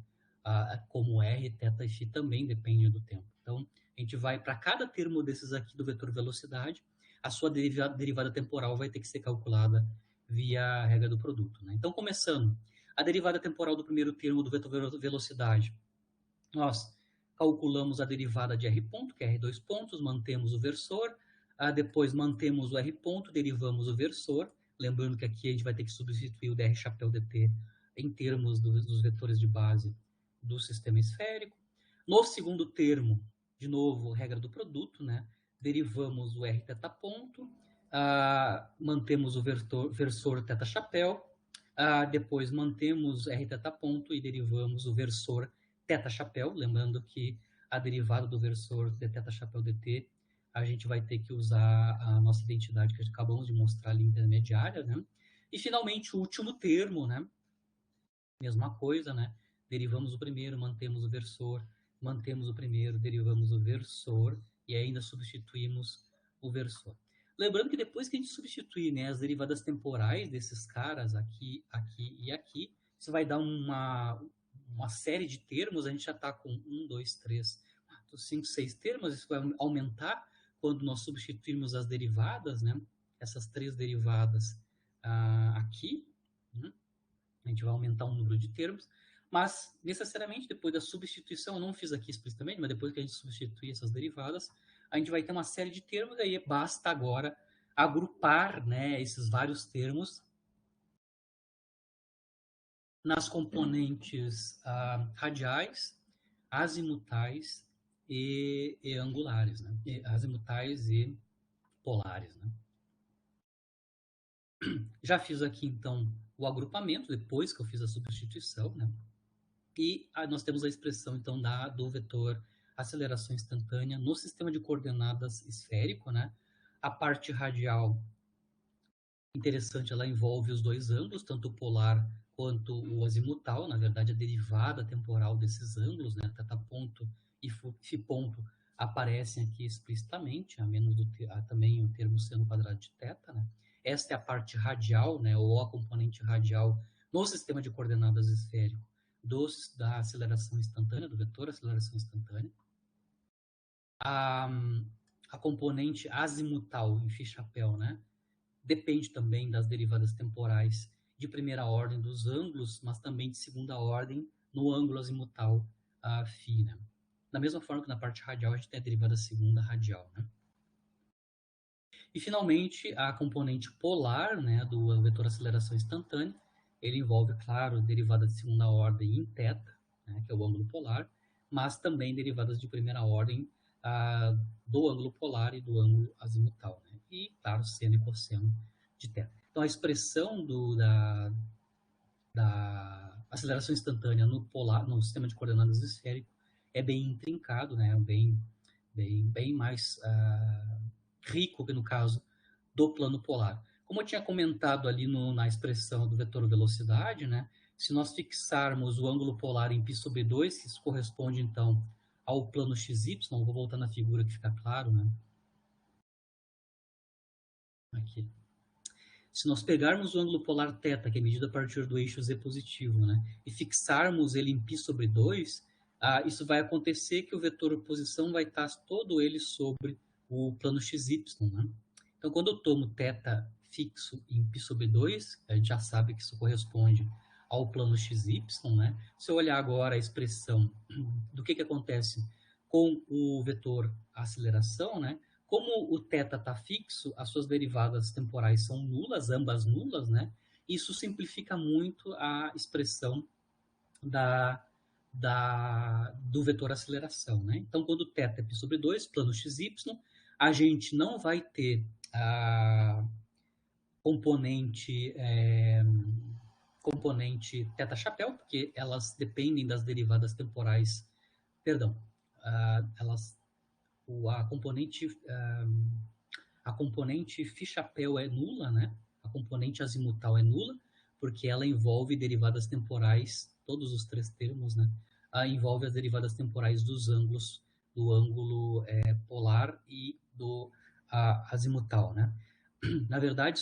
Como R, θ e φ também dependem do tempo. Então, a gente vai, para cada termo desses aqui do vetor velocidade, a sua derivada temporal vai ter que ser calculada via a regra do produto, né? Então, começando, a derivada temporal do primeiro termo do vetor velocidade, nós calculamos a derivada de R ponto, que é R2 pontos, mantemos o versor, depois mantemos o R ponto, derivamos o versor, lembrando que aqui a gente vai ter que substituir o dr chapéu dt em termos dos vetores de base do sistema esférico. No segundo termo, de novo, regra do produto, né? Derivamos o R θ ponto, mantemos o versor θ chapéu, depois mantemos R θ ponto e derivamos o versor θ chapéu, lembrando que a derivada do versor de θ chapéu dt, a gente vai ter que usar a nossa identidade que acabamos de mostrar ali, intermediária, né? E finalmente o último termo, né? Mesma coisa, né? Derivamos o primeiro, mantemos o versor, mantemos o primeiro, derivamos o versor e ainda substituímos o versor. Lembrando que depois que a gente substituir, né, as derivadas temporais desses caras aqui, aqui e aqui, isso vai dar uma série de termos. A gente já está com 1, 2, 3, 4, 5, 6 termos. Isso vai aumentar quando nós substituirmos as derivadas, né? Essas 3 derivadas aqui, né? A gente vai aumentar o número de termos, mas necessariamente depois da substituição, eu não fiz aqui explicitamente, mas depois que a gente substituir essas derivadas, a gente vai ter uma série de termos, e aí basta agora agrupar, né, esses vários termos nas componentes radiais, azimutais e angulares, né? Azimutais e polares, né? Já fiz aqui, então, o agrupamento, depois que eu fiz a substituição, né? E nós temos a expressão, então, do vetor aceleração instantânea no sistema de coordenadas esférico, né? A parte radial, interessante, ela envolve os dois ângulos, tanto o polar quanto o azimutal, na verdade, a derivada temporal desses ângulos, né? Θ ponto e φ ponto aparecem aqui explicitamente, a menos também o termo seno quadrado de θ, né? Esta é a parte radial, né? Ou a componente radial no sistema de coordenadas esférico da aceleração instantânea, do vetor aceleração instantânea. A componente azimutal em φ-chapéu, né? Depende também das derivadas temporais de primeira ordem dos ângulos, mas também de segunda ordem no ângulo azimutal φ, né? Da mesma forma que na parte radial a gente tem a derivada segunda radial, né? E finalmente a componente polar, né, do vetor aceleração instantânea, ele envolve, claro, derivada de segunda ordem em θ, né, que é o ângulo polar, mas também derivadas de primeira ordem do ângulo polar e do ângulo azimutal, né? E, claro, seno e cosseno de θ. Então, a expressão da aceleração instantânea no sistema de coordenadas esférico é bem intrincado, né? Bem mais rico que no caso do plano polar. Como eu tinha comentado ali na expressão do vetor velocidade, né? Se nós fixarmos o ângulo polar em π sobre 2, isso corresponde, então, ao plano XY, vou voltar na figura que fica claro, né? Aqui. Se nós pegarmos o ângulo polar θ, que é medido a partir do eixo z positivo, né, e fixarmos ele em π sobre 2, isso vai acontecer que o vetor posição vai estar todo ele sobre o plano xy, né? Então, quando eu tomo θ fixo em π sobre 2, a gente já sabe que isso corresponde ao plano xy, né? Se eu olhar agora a expressão do que acontece com o vetor aceleração, né? Como o θ está fixo, as suas derivadas temporais são nulas, ambas nulas, né? Isso simplifica muito a expressão do vetor aceleração, né? Então, quando θ é π sobre 2, plano xy, a gente não vai ter a componente θ chapéu, porque elas dependem das derivadas temporais, perdão, a componente φ chapéu é nula, né? A componente azimutal é nula, porque ela envolve derivadas temporais, todos os três termos, né? Envolve as derivadas temporais dos ângulos, do ângulo polar e do azimutal, né? Na verdade,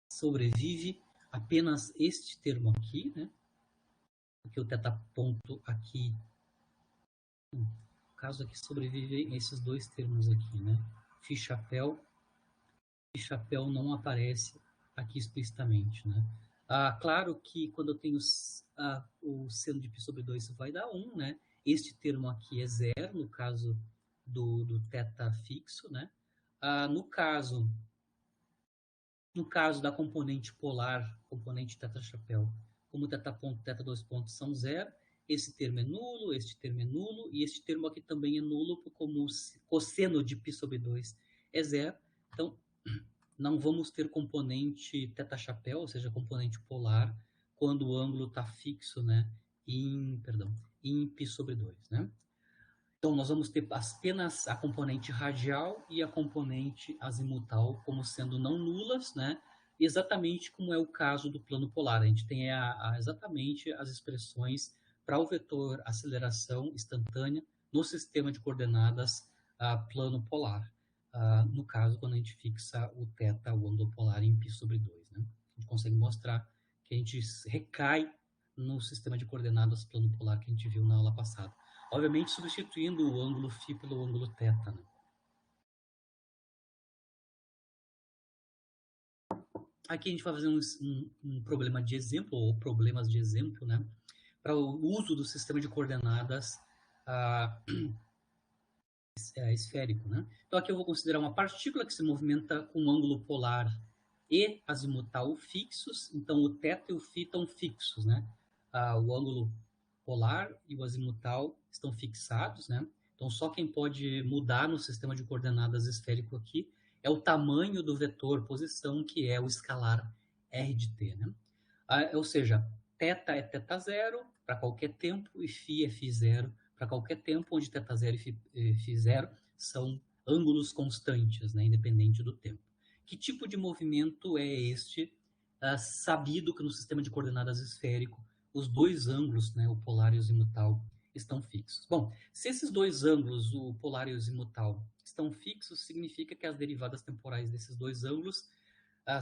sobrevive apenas este termo aqui, né? Porque o θ ponto aqui, no caso aqui, sobrevivem esses dois termos aqui, né? Φ chapéu não aparece aqui explicitamente, né? Claro que quando eu tenho o seno de π sobre 2, isso vai dar 1, né? Este termo aqui é zero, no caso do θ fixo, né? No caso da componente polar, componente θ chapéu, como θ ponto e θ 2 pontos são zero, esse termo é nulo, este termo é nulo, e este termo aqui também é nulo, como o cosseno de π sobre 2 é zero. Então, não vamos ter componente θ chapéu, ou seja, componente polar, quando o ângulo está fixo, né, em π sobre 2, né? Então, nós vamos ter apenas a componente radial e a componente azimutal como sendo não nulas, né? Exatamente como é o caso do plano polar. A gente tem exatamente as expressões para o vetor aceleração instantânea no sistema de coordenadas plano polar. No caso, quando a gente fixa o θ, o ângulo polar, em π sobre 2, né? A gente consegue mostrar que a gente recai no sistema de coordenadas plano polar que a gente viu na aula passada. Obviamente, substituindo o ângulo φ pelo ângulo θ, né? Aqui a gente vai fazer um problema de exemplo, ou problemas de exemplo, né? Para o uso do sistema de coordenadas esférico, né? Então, aqui eu vou considerar uma partícula que se movimenta com um ângulo polar e azimutal fixos. Então, o θ e o φ estão fixos, né? O ângulo polar e o azimutal estão fixados, né? Então, só quem pode mudar no sistema de coordenadas esférico aqui é o tamanho do vetor posição, que é o escalar r de t, né? Ou seja, θ é θ0 para qualquer tempo e φ é φ0 para qualquer tempo, onde θ0 e φ0 são ângulos constantes, né, independente do tempo. Que tipo de movimento é este? Sabido que no sistema de coordenadas esférico, os dois ângulos, né, o polar e o azimutal, estão fixos. Bom, se esses dois ângulos, o polar e o azimutal, estão fixos, significa que as derivadas temporais desses dois ângulos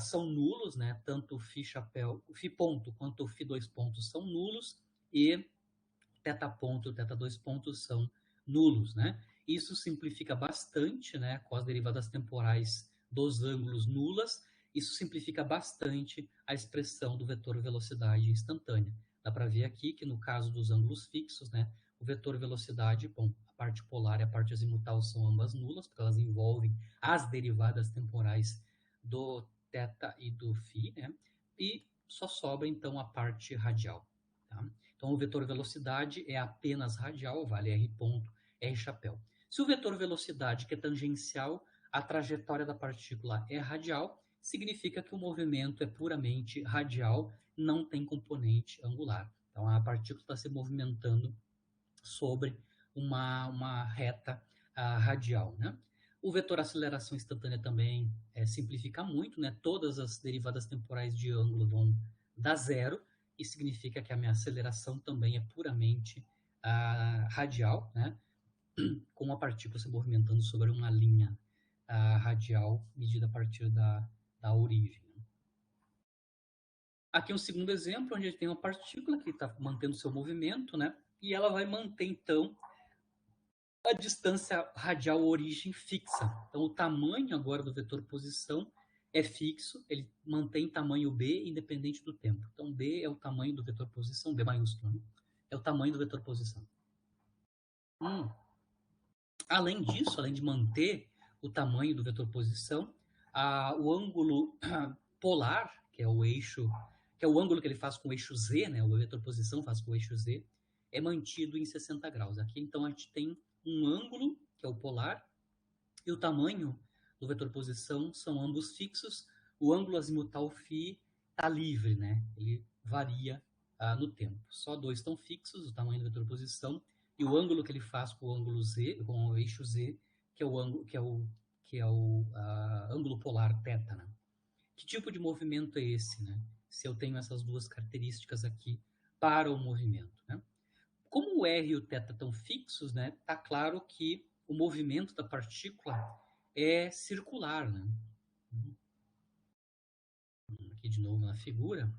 são nulos, né? Tanto o φ chapéu, o φ ponto quanto o φ 2 pontos são nulos, e θ ponto e θ 2 pontos são nulos, né? Isso simplifica bastante, né? Com as derivadas temporais dos ângulos nulas, isso simplifica bastante a expressão do vetor velocidade instantânea. Dá para ver aqui que no caso dos ângulos fixos, né? O vetor velocidade, bom, a parte polar e a parte azimutal são ambas nulas, porque elas envolvem as derivadas temporais do θ e do φ, né? E só sobra então a parte radial, tá? Então, o vetor velocidade é apenas radial, vale r ponto, r chapéu. Se o vetor velocidade, que é tangencial à trajetória da partícula, é radial, significa que o movimento é puramente radial, não tem componente angular. Então, a partícula está se movimentando sobre uma reta radial, né? O vetor aceleração instantânea também simplifica muito, né? Todas as derivadas temporais de ângulo vão dar zero, e significa que a minha aceleração também é puramente radial, né? Com a partícula se movimentando sobre uma linha radial medida a partir da origem. Aqui um segundo exemplo, onde a gente tem uma partícula que está mantendo seu movimento, né? E ela vai manter, então, a distância radial origem fixa. Então, o tamanho agora do vetor posição é fixo, ele mantém tamanho B independente do tempo. Então, B é o tamanho do vetor posição, B maiúsculo, né? É o tamanho do vetor posição. Além disso, além de manter o tamanho do vetor posição, o ângulo polar, que é o eixo, que é o ângulo que ele faz com o eixo Z, né? O vetor posição faz com o eixo Z, é mantido em 60 graus. Aqui, então, a gente tem um ângulo, que é o polar, e o tamanho do vetor posição são ambos fixos. O ângulo azimutal φ está livre, né? Ele varia no tempo. Só dois estão fixos, o tamanho do vetor posição e o ângulo que ele faz com o ângulo Z, com o eixo Z, que é o ângulo ângulo polar θ, né? Que tipo de movimento é esse, né? Se eu tenho essas duas características aqui para o movimento, né? Como o R e o θ estão fixos, né? Tá claro que o movimento da partícula é circular, né? Aqui de novo na figura.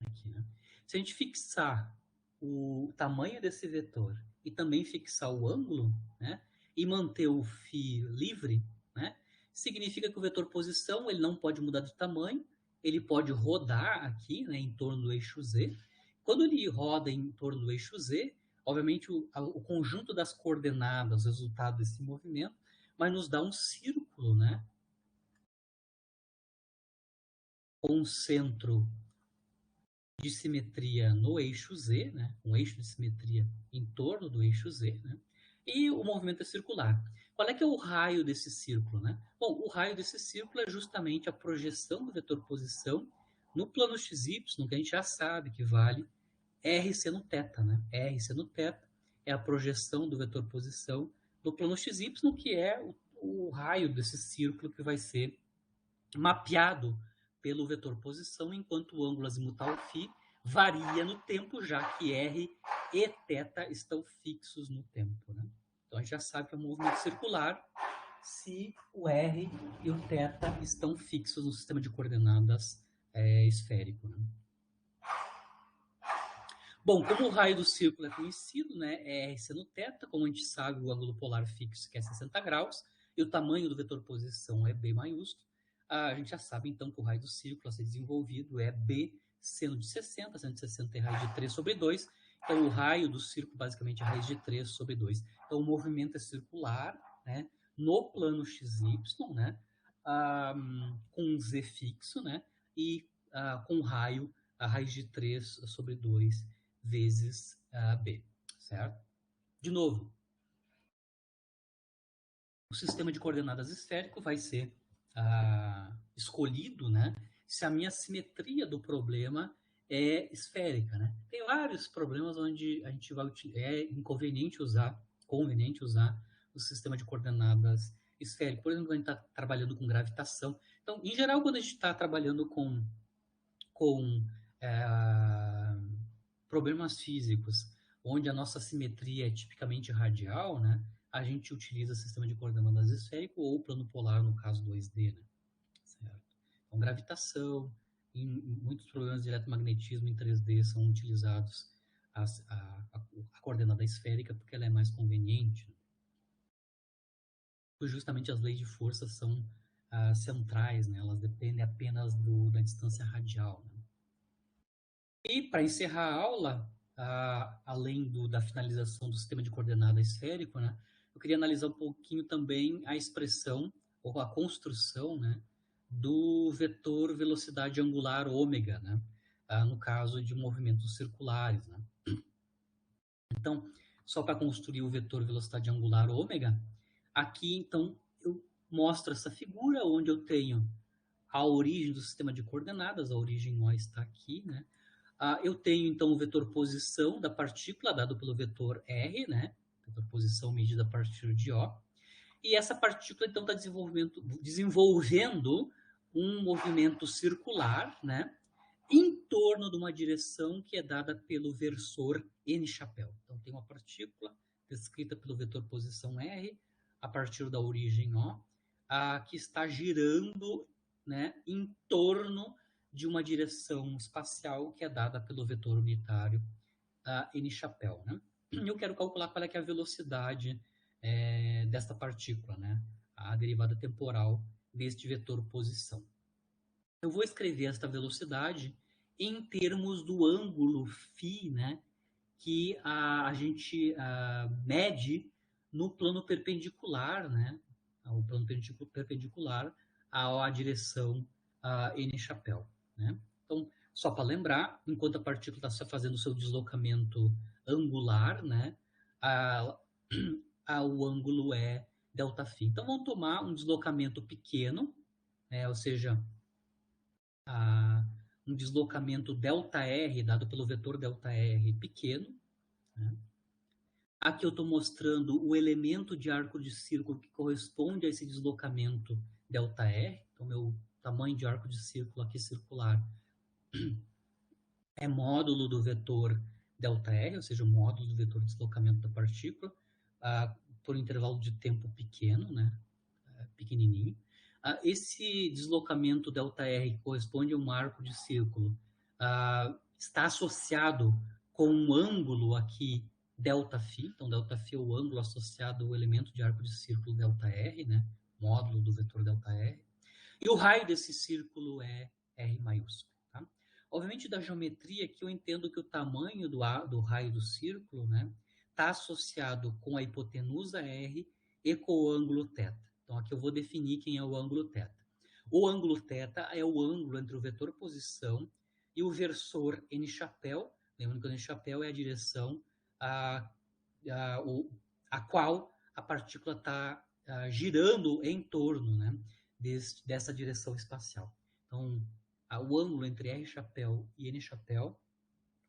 Aqui, né? Se a gente fixar o tamanho desse vetor e também fixar o ângulo, né? E manter o φ livre, né? Significa que o vetor posição ele não pode mudar de tamanho, ele pode rodar aqui, né, em torno do eixo Z. Quando ele roda em torno do eixo Z, obviamente o conjunto das coordenadas, o resultado desse movimento, vai nos dar um círculo, né? Com um centro de simetria no eixo Z, né? Um eixo de simetria em torno do eixo Z, né? E o movimento é circular. Qual é que é o raio desse círculo, né? Bom, o raio desse círculo é justamente a projeção do vetor posição no plano XY, que a gente já sabe que vale R seno θ, né? R seno θ é a projeção do vetor posição no plano XY, que é o raio desse círculo que vai ser mapeado pelo vetor posição, enquanto o ângulo azimutal φ varia no tempo, já que R e θ estão fixos no tempo, né? Então a gente já sabe que é um movimento circular se o R e o θ estão fixos no sistema de coordenadas esférico, né? Bom, como o raio do círculo é conhecido, né, é R seno θ, como a gente sabe, o ângulo polar fixo que é 60 graus, e o tamanho do vetor posição é B maiúsculo, a gente já sabe, então, que o raio do círculo a ser desenvolvido é B seno de 60, seno de 60 é raiz de 3 sobre 2, então o raio do círculo basicamente é raiz de 3 sobre 2. Então o movimento é circular, né, no plano XY, né, com Z fixo, né, e com raio a raiz de 3 sobre 2 vezes B, certo? De novo, o sistema de coordenadas esférico vai ser escolhido, né, se a minha simetria do problema é esférica, né? Tem vários problemas onde a gente é conveniente usar o sistema de coordenadas esférico. Por exemplo, quando a gente está trabalhando com gravitação. Então, em geral, quando a gente está trabalhando com problemas físicos, onde a nossa simetria é tipicamente radial, né, a gente utiliza sistema de coordenadas esférico ou plano polar, no caso 2D. Né? Certo? Então, gravitação, em muitos problemas de eletromagnetismo em 3D são utilizados a coordenada esférica porque ela é mais conveniente. Justamente as leis de força são centrais, né? Elas dependem apenas da distância radial. Né? E, para encerrar a aula, além da finalização do sistema de coordenada esférico, né, eu queria analisar um pouquinho também a expressão, ou a construção, né, do vetor velocidade angular ômega, né, no caso de movimentos circulares. Né. Então, só para construir o vetor velocidade angular ômega, aqui, então, eu mostro essa figura onde eu tenho a origem do sistema de coordenadas, a origem O está aqui, né, eu tenho, então, o vetor posição da partícula, dado pelo vetor R, né? Vetor posição medida a partir de O. E essa partícula, então, está desenvolvendo um movimento circular, né? Em torno de uma direção que é dada pelo versor N chapéu. Então, tem uma partícula descrita pelo vetor posição R, a partir da origem O, que está girando, né, em torno de uma direção espacial que é dada pelo vetor unitário N chapéu, né? Eu quero calcular qual é, que é a velocidade desta partícula, né? A derivada temporal deste vetor posição. Eu vou escrever esta velocidade em termos do ângulo φ, né? Que a gente mede no plano perpendicular, né? O plano perpendicular à direção N chapéu, né? Então, só para lembrar, enquanto a partícula está fazendo o seu deslocamento angular, né? O ângulo é ΔΦ. Então, vamos tomar um deslocamento pequeno, né? Ou seja, um deslocamento ΔR, dado pelo vetor ΔR pequeno, né? Aqui eu estou mostrando o elemento de arco de círculo que corresponde a esse deslocamento ΔR. Então, meu tamanho de arco de círculo aqui circular é módulo do vetor ΔR, ou seja, o módulo do vetor de deslocamento da partícula, por um intervalo de tempo pequeno, né? Pequenininho. Esse deslocamento ΔR, que corresponde a um arco de círculo, está associado com um ângulo aqui ΔΦ. Então, ΔΦ é o ângulo associado ao elemento de arco de círculo ΔR, né? Módulo do vetor ΔR. E o raio desse círculo é R maiúsculo. Tá? Obviamente, da geometria aqui eu entendo que o tamanho do raio do círculo, né, está associado com a hipotenusa R e com o ângulo θ. Então, aqui eu vou definir quem é o ângulo θ. O ângulo θ é o ângulo entre o vetor posição e o versor N chapéu. Lembrando que o N chapéu é a direção a qual a partícula está girando em torno, né, dessa direção espacial. Então, o ângulo entre R chapéu e N chapéu,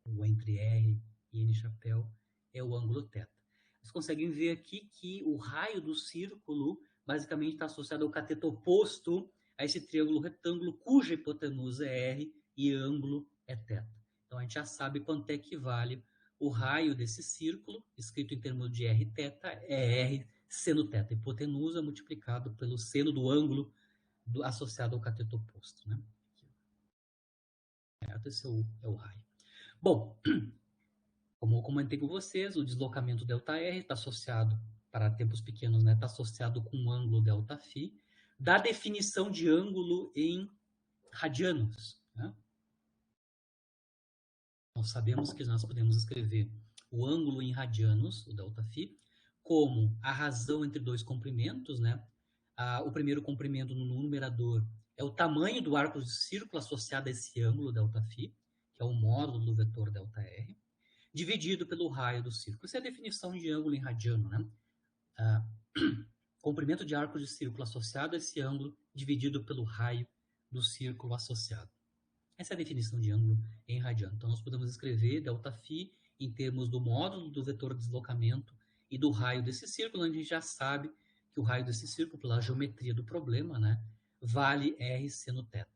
ou entre R e N chapéu, é o ângulo θ. Vocês conseguem ver aqui que o raio do círculo basicamente está associado ao cateto oposto a esse triângulo retângulo cuja hipotenusa é R e ângulo é θ. Então, a gente já sabe quanto é que vale o raio desse círculo, escrito em termos de R θ, é R seno θ, hipotenusa multiplicado pelo seno do ângulo associado ao cateto oposto, né? Esse é o raio. Bom, como eu comentei com vocês, o deslocamento ΔR está associado, para tempos pequenos, né, está associado com o ângulo ΔΦ, da definição de ângulo em radianos. Né? Nós sabemos que nós podemos escrever o ângulo em radianos, o ΔΦ, como a razão entre dois comprimentos, né? O primeiro comprimento no numerador é o tamanho do arco de círculo associado a esse ângulo ΔΦ, que é o módulo do vetor ΔR, dividido pelo raio do círculo. Essa é a definição de ângulo em radiano, né? Comprimento de arco de círculo associado a esse ângulo, dividido pelo raio do círculo associado. Essa é a definição de ângulo em radiano. Então, nós podemos escrever ΔΦ em termos do módulo do vetor de deslocamento e do raio desse círculo, onde a gente já sabe que o raio desse círculo, pela geometria do problema, né, vale R seno θ.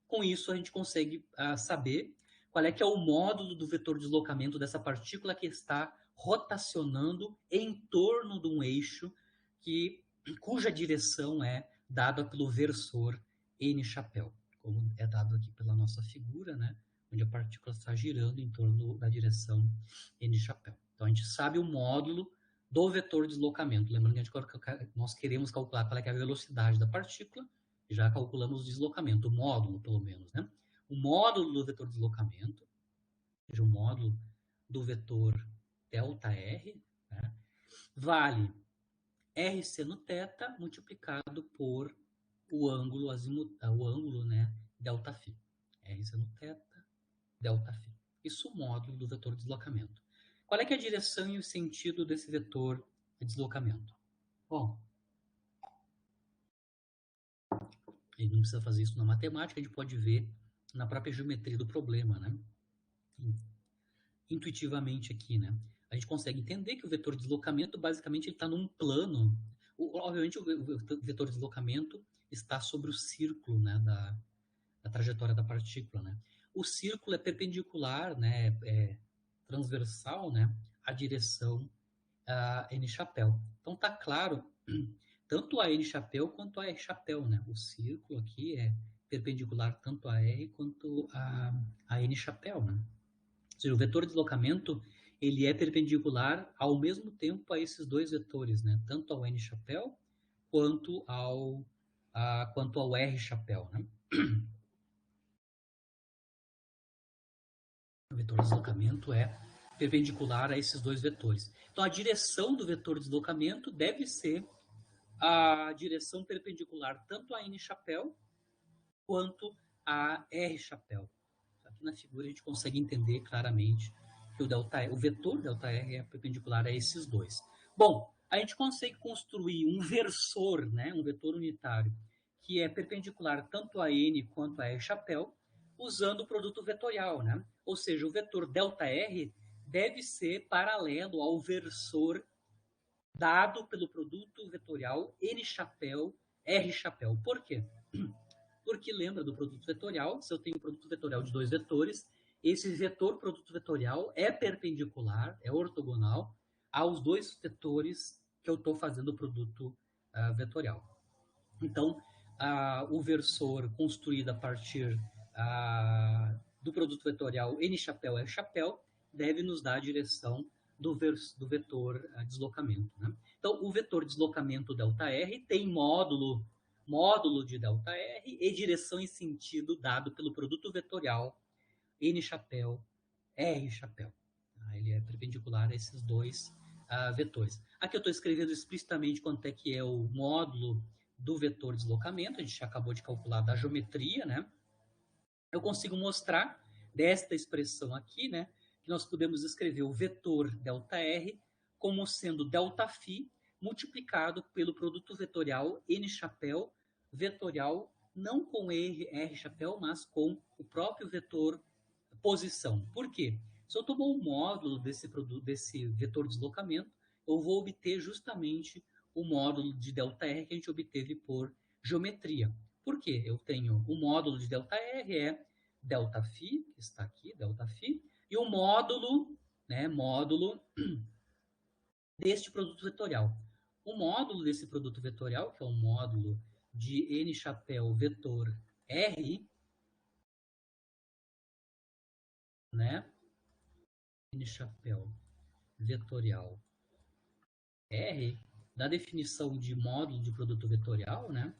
Com isso, a gente consegue saber qual é que é o módulo do vetor de deslocamento dessa partícula que está rotacionando em torno de um eixo cuja direção é dada pelo versor N chapéu, como é dado aqui pela nossa figura, né, onde a partícula está girando em torno da direção N chapéu. Então, a gente sabe o módulo do vetor de deslocamento. Lembrando que nós queremos calcular qual é, que é a velocidade da partícula, já calculamos o deslocamento, o módulo, pelo menos, né? O módulo do vetor de deslocamento, ou seja, o módulo do vetor ΔR, né, vale R seno θ multiplicado por o ângulo, né, ΔΦ. R seno θ, ΔΦ. Isso o módulo do vetor de deslocamento. Qual é que é a direção e o sentido desse vetor de deslocamento? Bom, a gente não precisa fazer isso na matemática, a gente pode ver na própria geometria do problema, né? Intuitivamente aqui, né? A gente consegue entender que o vetor de deslocamento, basicamente, ele está num plano. Obviamente, o vetor de deslocamento está sobre o círculo, né, da trajetória da partícula, né? O círculo é perpendicular, né, é transversal, né, à direção N chapéu. Então, está claro tanto a N chapéu quanto a R chapéu, né? O círculo aqui é perpendicular tanto a R quanto a N chapéu, né? Ou seja, o vetor de deslocamento ele é perpendicular ao mesmo tempo a esses dois vetores, né? Tanto ao N chapéu quanto ao R chapéu, né? O vetor de deslocamento é perpendicular a esses dois vetores. Então, a direção do vetor de deslocamento deve ser a direção perpendicular tanto a N chapéu quanto a R chapéu. Aqui na figura a gente consegue entender claramente que o vetor ΔR é perpendicular a esses dois. Bom, a gente consegue construir um versor, né, um vetor unitário, que é perpendicular tanto a N quanto a R chapéu, usando o produto vetorial, né? Ou seja, o vetor ΔR deve ser paralelo ao versor dado pelo produto vetorial N chapéu, R chapéu. Por quê? Porque lembra do produto vetorial, se eu tenho um produto vetorial de dois vetores, esse vetor produto vetorial é perpendicular, é ortogonal aos dois vetores que eu estou fazendo o produto vetorial. Então, o versor construído a partir do produto vetorial N chapéu R chapéu deve nos dar a direção do vetor deslocamento, né? Então, o vetor deslocamento ΔR tem módulo de ΔR e direção e sentido dado pelo produto vetorial N chapéu, R chapéu. Ele é perpendicular a esses dois vetores. Aqui eu estou escrevendo explicitamente quanto é que é o módulo do vetor deslocamento, a gente acabou de calcular da geometria, né? Eu consigo mostrar desta expressão aqui, né, que nós podemos escrever o vetor ΔR como sendo ΔΦ multiplicado pelo produto vetorial N chapéu vetorial, não com R chapéu, mas com o próprio vetor posição. Por quê? Se eu tomar o módulo desse vetor deslocamento, eu vou obter justamente o módulo de ΔR que a gente obteve por geometria. Por quê? Eu tenho o módulo de ΔR é ΔΦ, que está aqui, ΔΦ, e o módulo deste produto vetorial. O módulo desse produto vetorial, que é o módulo de N chapéu vetor R, né? N chapéu vetorial R, da definição de módulo de produto vetorial, né?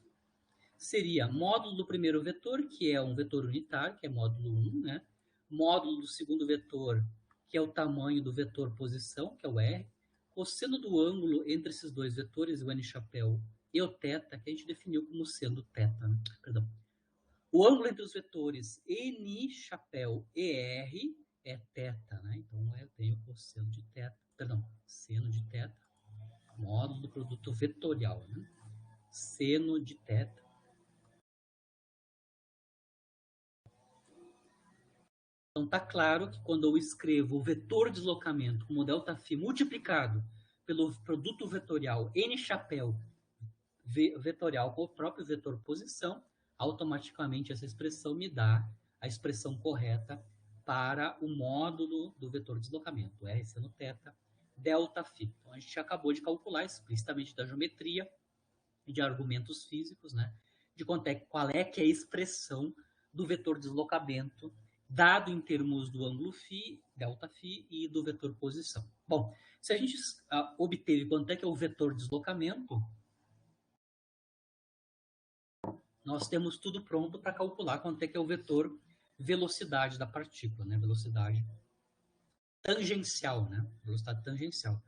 Seria módulo do primeiro vetor, que é um vetor unitário, que é módulo 1, né? Módulo do segundo vetor, que é o tamanho do vetor posição, que é o R. Cosseno do ângulo entre esses dois vetores, o N chapéu e o θ, que a gente definiu como sendo θ, né? Perdão. O ângulo entre os vetores N chapéu e R é θ, né? Então eu tenho cosseno de θ, perdão, seno de θ, módulo do produto vetorial, né? Seno de θ. Então está claro que quando eu escrevo o vetor deslocamento como ΔΦ multiplicado pelo produto vetorial N chapéu vetorial com o próprio vetor posição, automaticamente essa expressão me dá a expressão correta para o módulo do vetor deslocamento, R seno θ, ΔΦ. Então a gente acabou de calcular explicitamente da geometria e de argumentos físicos, né, de qual é que é a expressão do vetor deslocamento dado em termos do ângulo φ, ΔΦ, e do vetor posição. Bom, se a gente obteve quanto é que é o vetor deslocamento, nós temos tudo pronto para calcular quanto é que é o vetor velocidade da partícula, né? Velocidade tangencial, né? Velocidade tangencial.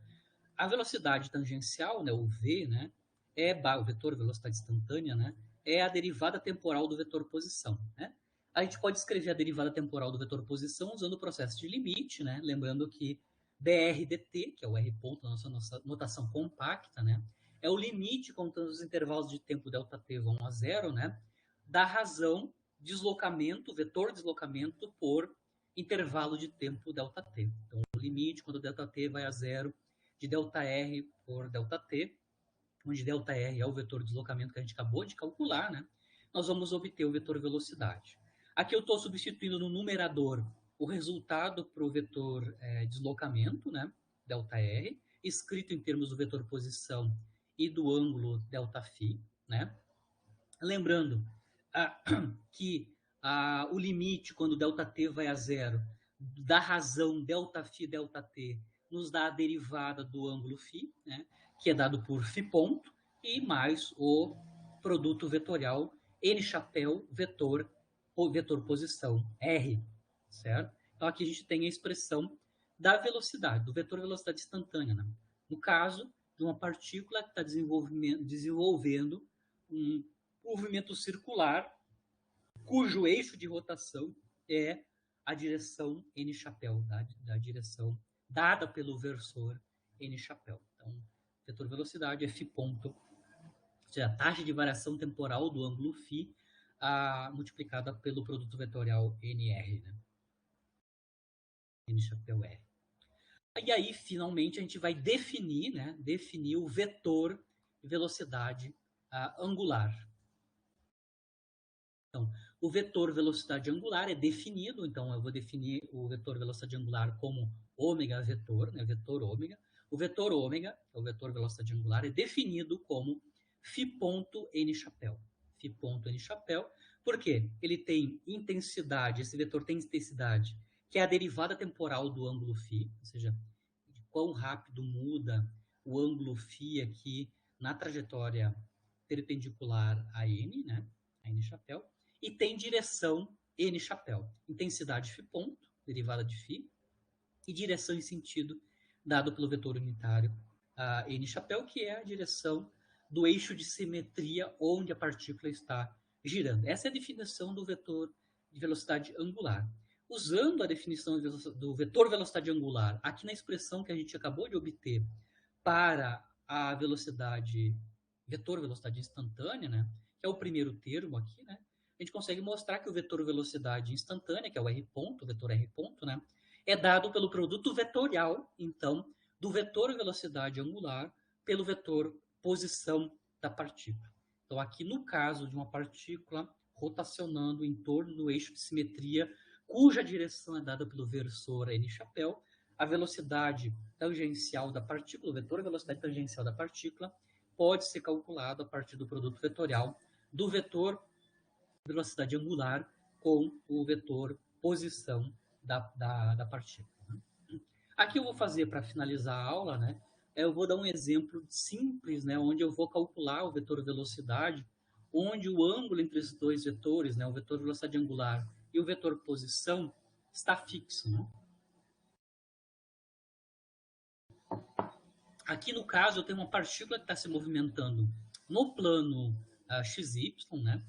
A velocidade tangencial, né, o v, né, o vetor velocidade instantânea, né, é a derivada temporal do vetor posição, né? A gente pode escrever a derivada temporal do vetor posição usando o processo de limite, né? Lembrando que dr dt, que é o r ponto, a nossa notação compacta, né, é o limite contando os intervalos de tempo ΔT vão a zero, né, da razão deslocamento, vetor deslocamento por intervalo de tempo ΔT. Então, o limite quando ΔT vai a zero de ΔR por ΔT, onde ΔR é o vetor de deslocamento que a gente acabou de calcular, né, nós vamos obter o vetor velocidade. Aqui eu estou substituindo no numerador o resultado para o vetor deslocamento, né, ΔR, escrito em termos do vetor posição e do ângulo ΔΦ, né? Lembrando que o limite, quando ΔT vai a zero, da razão ΔΦ, ΔT, nos dá a derivada do ângulo φ, né? Que é dado por φ ponto, e mais o produto vetorial N chapéu vetor posição R, certo? Então aqui a gente tem a expressão da velocidade, do vetor velocidade instantânea, né? No caso de uma partícula que está desenvolvendo um movimento circular cujo eixo de rotação é a direção N chapéu, da direção dada pelo versor N chapéu. Então, vetor velocidade é φ ponto, ou seja, a taxa de variação temporal do ângulo φ multiplicada pelo produto vetorial NR, né? N chapéu R. E aí, finalmente, a gente vai definir, né, definir o vetor velocidade angular. Então, o vetor velocidade angular é definido, então eu vou definir o vetor velocidade angular como ômega vetor, né, vetor ômega. O vetor ômega, que é o vetor velocidade angular, é definido como φ ponto N chapéu. Φ ponto N chapéu, porque ele tem intensidade, esse vetor tem intensidade, que é a derivada temporal do ângulo φ, ou seja, de quão rápido muda o ângulo φ aqui na trajetória perpendicular a N, né, a N chapéu, e tem direção N chapéu. Intensidade φ ponto, derivada de φ, e direção em sentido dado pelo vetor unitário N chapéu, que é a direção do eixo de simetria onde a partícula está girando. Essa é a definição do vetor de velocidade angular. Usando a definição do vetor velocidade angular aqui na expressão que a gente acabou de obter para a velocidade, vetor velocidade instantânea, né, que é o primeiro termo aqui, né, a gente consegue mostrar que o vetor velocidade instantânea, que é o R ponto, o vetor R ponto, né, é dado pelo produto vetorial, então, do vetor velocidade angular pelo vetor posição da partícula. Então, aqui no caso de uma partícula rotacionando em torno do eixo de simetria, cuja direção é dada pelo versor N chapéu, a velocidade tangencial da partícula, o vetor velocidade tangencial da partícula, pode ser calculado a partir do produto vetorial do vetor velocidade angular com o vetor posição da partícula. Aqui eu vou fazer, para finalizar a aula, né, eu vou dar um exemplo simples, né, onde eu vou calcular o vetor velocidade, onde o ângulo entre esses dois vetores, né, o vetor velocidade angular e o vetor posição, está fixo. Né? Aqui, no caso, eu tenho uma partícula que está se movimentando no plano XY, né,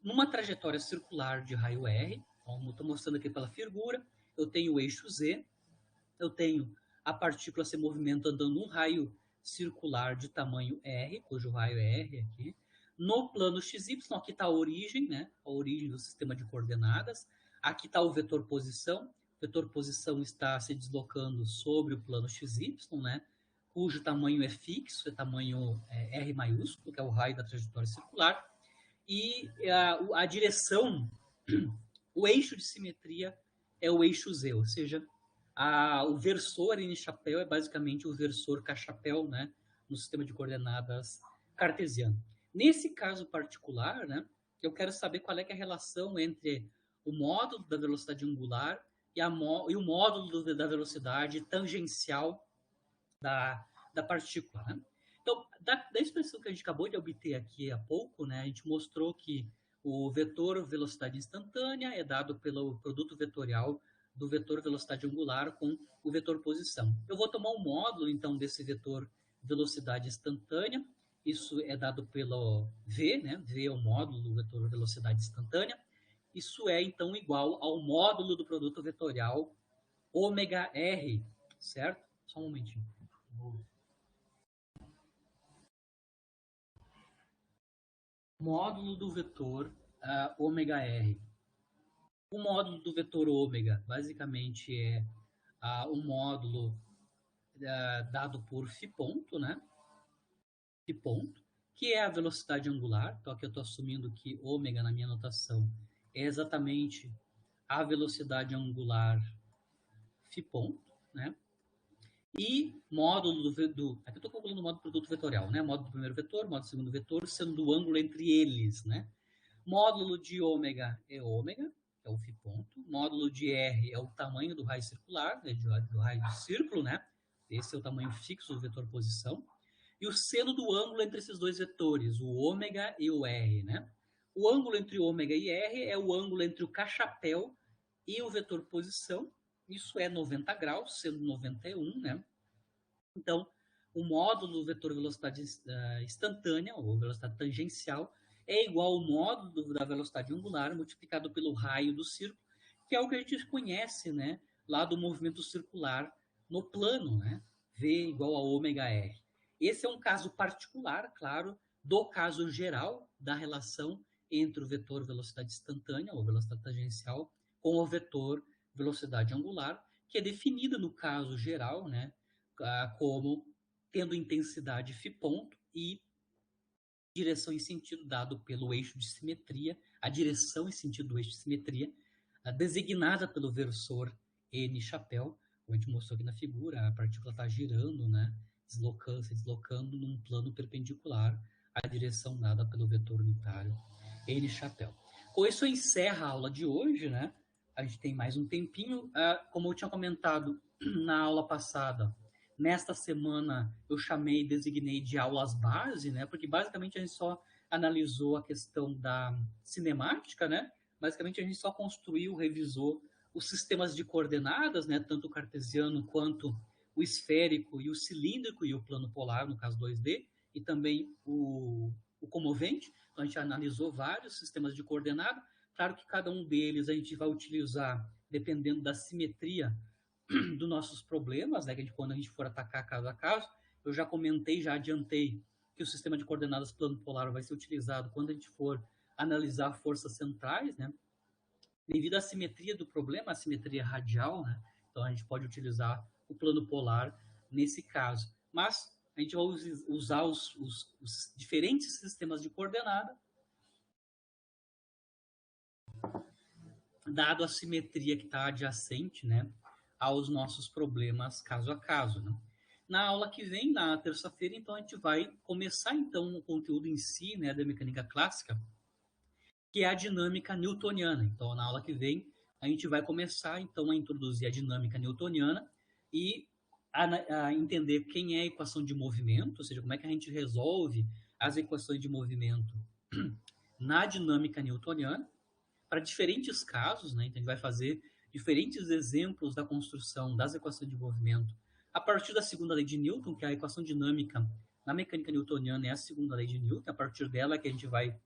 numa trajetória circular de raio R. Como estou mostrando aqui pela figura, eu tenho o eixo Z, eu tenho a partícula se movimentando num raio circular de tamanho R, cujo raio é R aqui. No plano XY, aqui está a origem, né? A origem do sistema de coordenadas. Aqui está o vetor posição. O vetor posição está se deslocando sobre o plano XY, né? Cujo tamanho é fixo, é tamanho R maiúsculo, que é o raio da trajetória circular. E a direção, o eixo de simetria é o eixo Z, ou seja, o versor N chapéu é basicamente o versor K chapéu, né, no sistema de coordenadas cartesiano. Nesse caso particular, né, eu quero saber qual é, a relação entre o módulo da velocidade angular e o módulo da velocidade tangencial da partícula. Né? Então, da expressão que a gente acabou de obter aqui há pouco, né, a gente mostrou que o vetor velocidade instantânea é dado pelo produto vetorial do vetor velocidade angular com o vetor posição. Eu vou tomar um módulo, então, desse vetor velocidade instantânea. Isso é dado pelo V, né? V é o módulo do vetor velocidade instantânea. Isso é, então, igual ao módulo do produto vetorial ômega R, certo? Só um momentinho. Módulo do vetor ômega R. O módulo do vetor ômega, basicamente, é o módulo dado por φ ponto, né? Φ ponto, que é a velocidade angular. Então, aqui eu estou assumindo que ômega, na minha notação, é exatamente a velocidade angular φ ponto, né? E módulo aqui eu estou calculando o módulo do produto vetorial, né? Módulo do primeiro vetor, módulo do segundo vetor, sendo o ângulo entre eles, né? Módulo de ômega, é o φ ponto. Módulo de R é o tamanho do raio circular, né? do raio de círculo, né? Esse é o tamanho fixo do vetor posição. E o seno do ângulo entre esses dois vetores, o ômega e o R, né? O ângulo entre ômega e R é o ângulo entre o cachapéu e o vetor posição. Isso é 90 graus, sendo 91, né? Então, o módulo do vetor velocidade instantânea, ou velocidade tangencial, é igual ao módulo da velocidade angular multiplicado pelo raio do círculo, que é o que a gente conhece, né? Lá do movimento circular no plano, né? V igual a ômega R. Esse é um caso particular, claro, do caso geral da relação entre o vetor velocidade instantânea, ou velocidade tangencial, com o vetor velocidade angular, que é definida no caso geral, né, como tendo intensidade φ ponto e direção e sentido dado pelo eixo de simetria, a direção e sentido do eixo de simetria, designada pelo versor N chapéu, como a gente mostrou aqui na figura, a partícula está girando, né, se deslocando num plano perpendicular à direção dada pelo vetor unitário N chapéu. Com isso encerra a aula de hoje, né? A gente tem mais um tempinho. Como eu tinha comentado na aula passada, nesta semana eu designei de aulas base, né? Porque basicamente a gente só analisou a questão da cinemática, né? Basicamente a gente só construiu, revisou os sistemas de coordenadas, né? Tanto o cartesiano quanto o esférico e o cilíndrico e o plano polar, no caso 2D, e também o comovente. Então a gente analisou vários sistemas de coordenada. Claro que cada um deles a gente vai utilizar dependendo da simetria dos nossos problemas, né? Quando a gente for atacar caso a caso. Eu já comentei, já adiantei que o sistema de coordenadas plano polar vai ser utilizado quando a gente for analisar forças centrais, né? Devido à simetria do problema, a simetria radial, né? Então a gente pode utilizar o plano polar nesse caso. Mas a gente vai usar os diferentes sistemas de coordenada dado a simetria que está adjacente, né, aos nossos problemas caso a caso, né? Na aula que vem, na terça-feira, então a gente vai começar então o conteúdo em si, né, da mecânica clássica, que é a dinâmica newtoniana. Então, na aula que vem, a gente vai começar então a introduzir a dinâmica newtoniana e a entender quem é a equação de movimento, ou seja, como é que a gente resolve as equações de movimento na dinâmica newtoniana para diferentes casos, né? Então, a gente vai fazer diferentes exemplos da construção das equações de movimento a partir da segunda lei de Newton, que é a equação dinâmica na mecânica newtoniana é a segunda lei de Newton. A partir dela é que a gente vai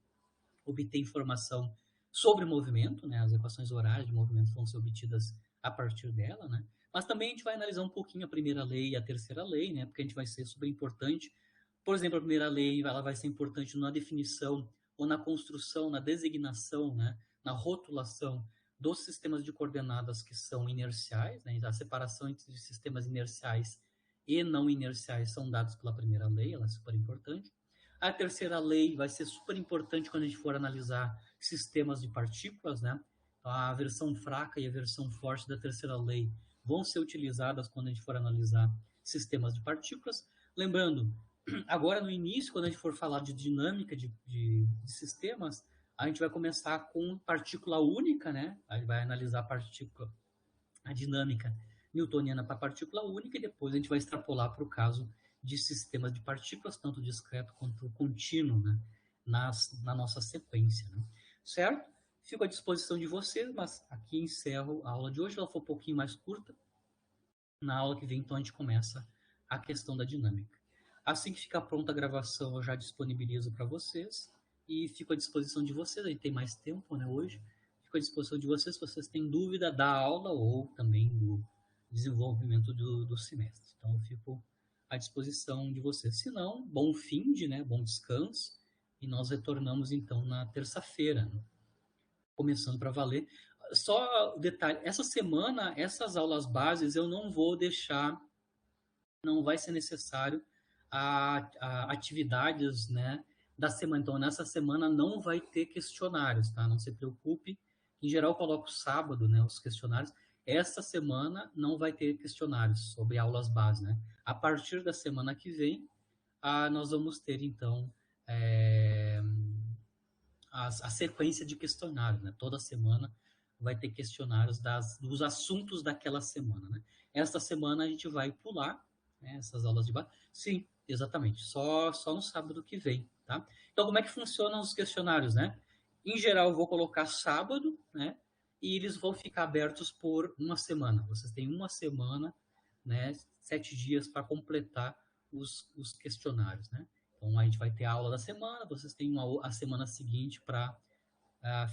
obter informação sobre o movimento, né? As equações horárias de movimento vão ser obtidas a partir dela, né? Mas também a gente vai analisar um pouquinho a primeira lei e a terceira lei, né? Porque a gente vai ser super importante. Por exemplo, a primeira lei ela vai ser importante na definição ou na construção, na designação, né? Na rotulação dos sistemas de coordenadas que são inerciais, né? A separação entre sistemas inerciais e não inerciais são dados pela primeira lei, ela é super importante. A terceira lei vai ser super importante quando a gente for analisar sistemas de partículas, né? A versão fraca e a versão forte da terceira lei vão ser utilizadas quando a gente for analisar sistemas de partículas. Lembrando, agora no início, quando a gente for falar de dinâmica de sistemas, a gente vai começar com partícula única, né? A gente vai analisar a dinâmica newtoniana para partícula única e depois a gente vai extrapolar para o caso de sistemas de partículas, tanto discreto quanto contínuo, né? Na nossa sequência, né? Certo? Fico à disposição de vocês, mas aqui encerro a aula de hoje. Ela foi um pouquinho mais curta. Na aula que vem, então, a gente começa a questão da dinâmica. Assim que ficar pronta a gravação, eu já disponibilizo para vocês e fico à disposição de vocês. A gente tem mais tempo, né, hoje. Fico à disposição de vocês se vocês têm dúvida da aula ou também do desenvolvimento do semestre. Então, eu fico à disposição de vocês. Se não, bom fim de, né, bom descanso. E nós retornamos, então, na terça-feira, né, começando para valer. Só detalhe, essa semana, essas aulas bases eu não vou deixar, não vai ser necessário a atividades, né, da semana. Então, nessa semana não vai ter questionários, tá? Não se preocupe. Em geral, eu coloco sábado, né, os questionários. essa semana não vai ter questionários sobre aulas base, né? A partir da semana que vem, nós vamos ter, então, a sequência de questionários, né? Toda semana vai ter questionários dos assuntos daquela semana, né? Esta semana a gente vai pular, né, essas aulas de base. Sim, exatamente. Só no sábado que vem, tá? Então, como é que funcionam os questionários, né? Em geral, eu vou colocar sábado, né? E eles vão ficar abertos por uma semana. Vocês têm uma semana, né? 7 dias para completar os questionários, né? Então, a gente vai ter a aula da semana, vocês têm a semana seguinte para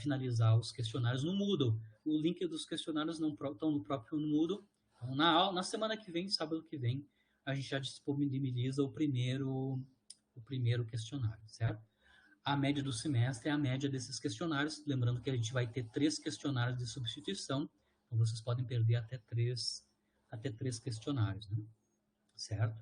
finalizar os questionários no Moodle. O link dos questionários não estão no próprio Moodle. Então, na semana que vem, sábado que vem, a gente já disponibiliza o primeiro questionário, certo? A média do semestre é a média desses questionários. Lembrando que a gente vai ter 3 questionários de substituição. Então, vocês podem perder até três questionários, né? Certo?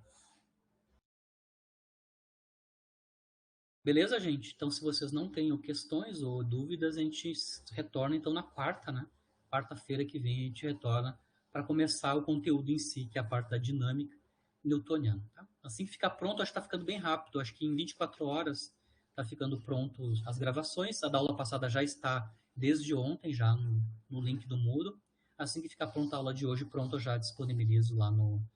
Beleza, gente? Então, se vocês não tenham questões ou dúvidas, a gente retorna então na quarta, né? Quarta-feira que vem a gente retorna para começar o conteúdo em si, que é a parte da dinâmica newtoniana. Tá? Assim que ficar pronto, acho que está ficando bem rápido. Acho que em 24 horas está ficando pronto as gravações. A da aula passada já está desde ontem, já no link do Moodle. Assim que ficar pronta a aula de hoje, pronto, eu já disponibilizo lá no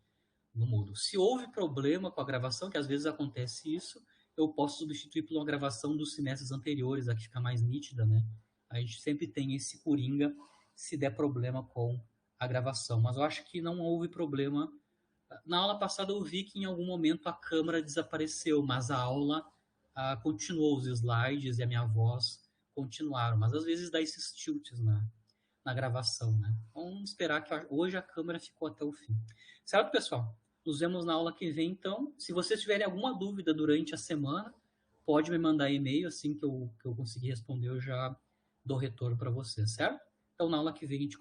Moodle. Se houve problema com a gravação, que às vezes acontece isso, eu posso substituir por uma gravação dos semestres anteriores, a que fica mais nítida, né? A gente sempre tem esse coringa se der problema com a gravação. Mas eu acho que não houve problema. Na aula passada eu vi que em algum momento a câmera desapareceu, mas a aula continuou, os slides e a minha voz continuaram. Mas às vezes dá esses tilts na gravação, né? Vamos esperar que hoje a câmera ficou até o fim. Certo, pessoal? Nos vemos na aula que vem, então. Se vocês tiverem alguma dúvida durante a semana, pode me mandar e-mail, assim que eu conseguir responder, eu já dou retorno para vocês, certo? Então, na aula que vem a gente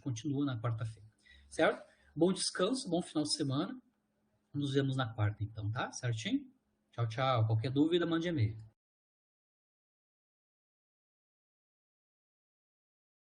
continua na quarta-feira, certo? Bom descanso, bom final de semana. Nos vemos na quarta, então, tá? Certinho? Tchau, tchau. Qualquer dúvida, mande e-mail.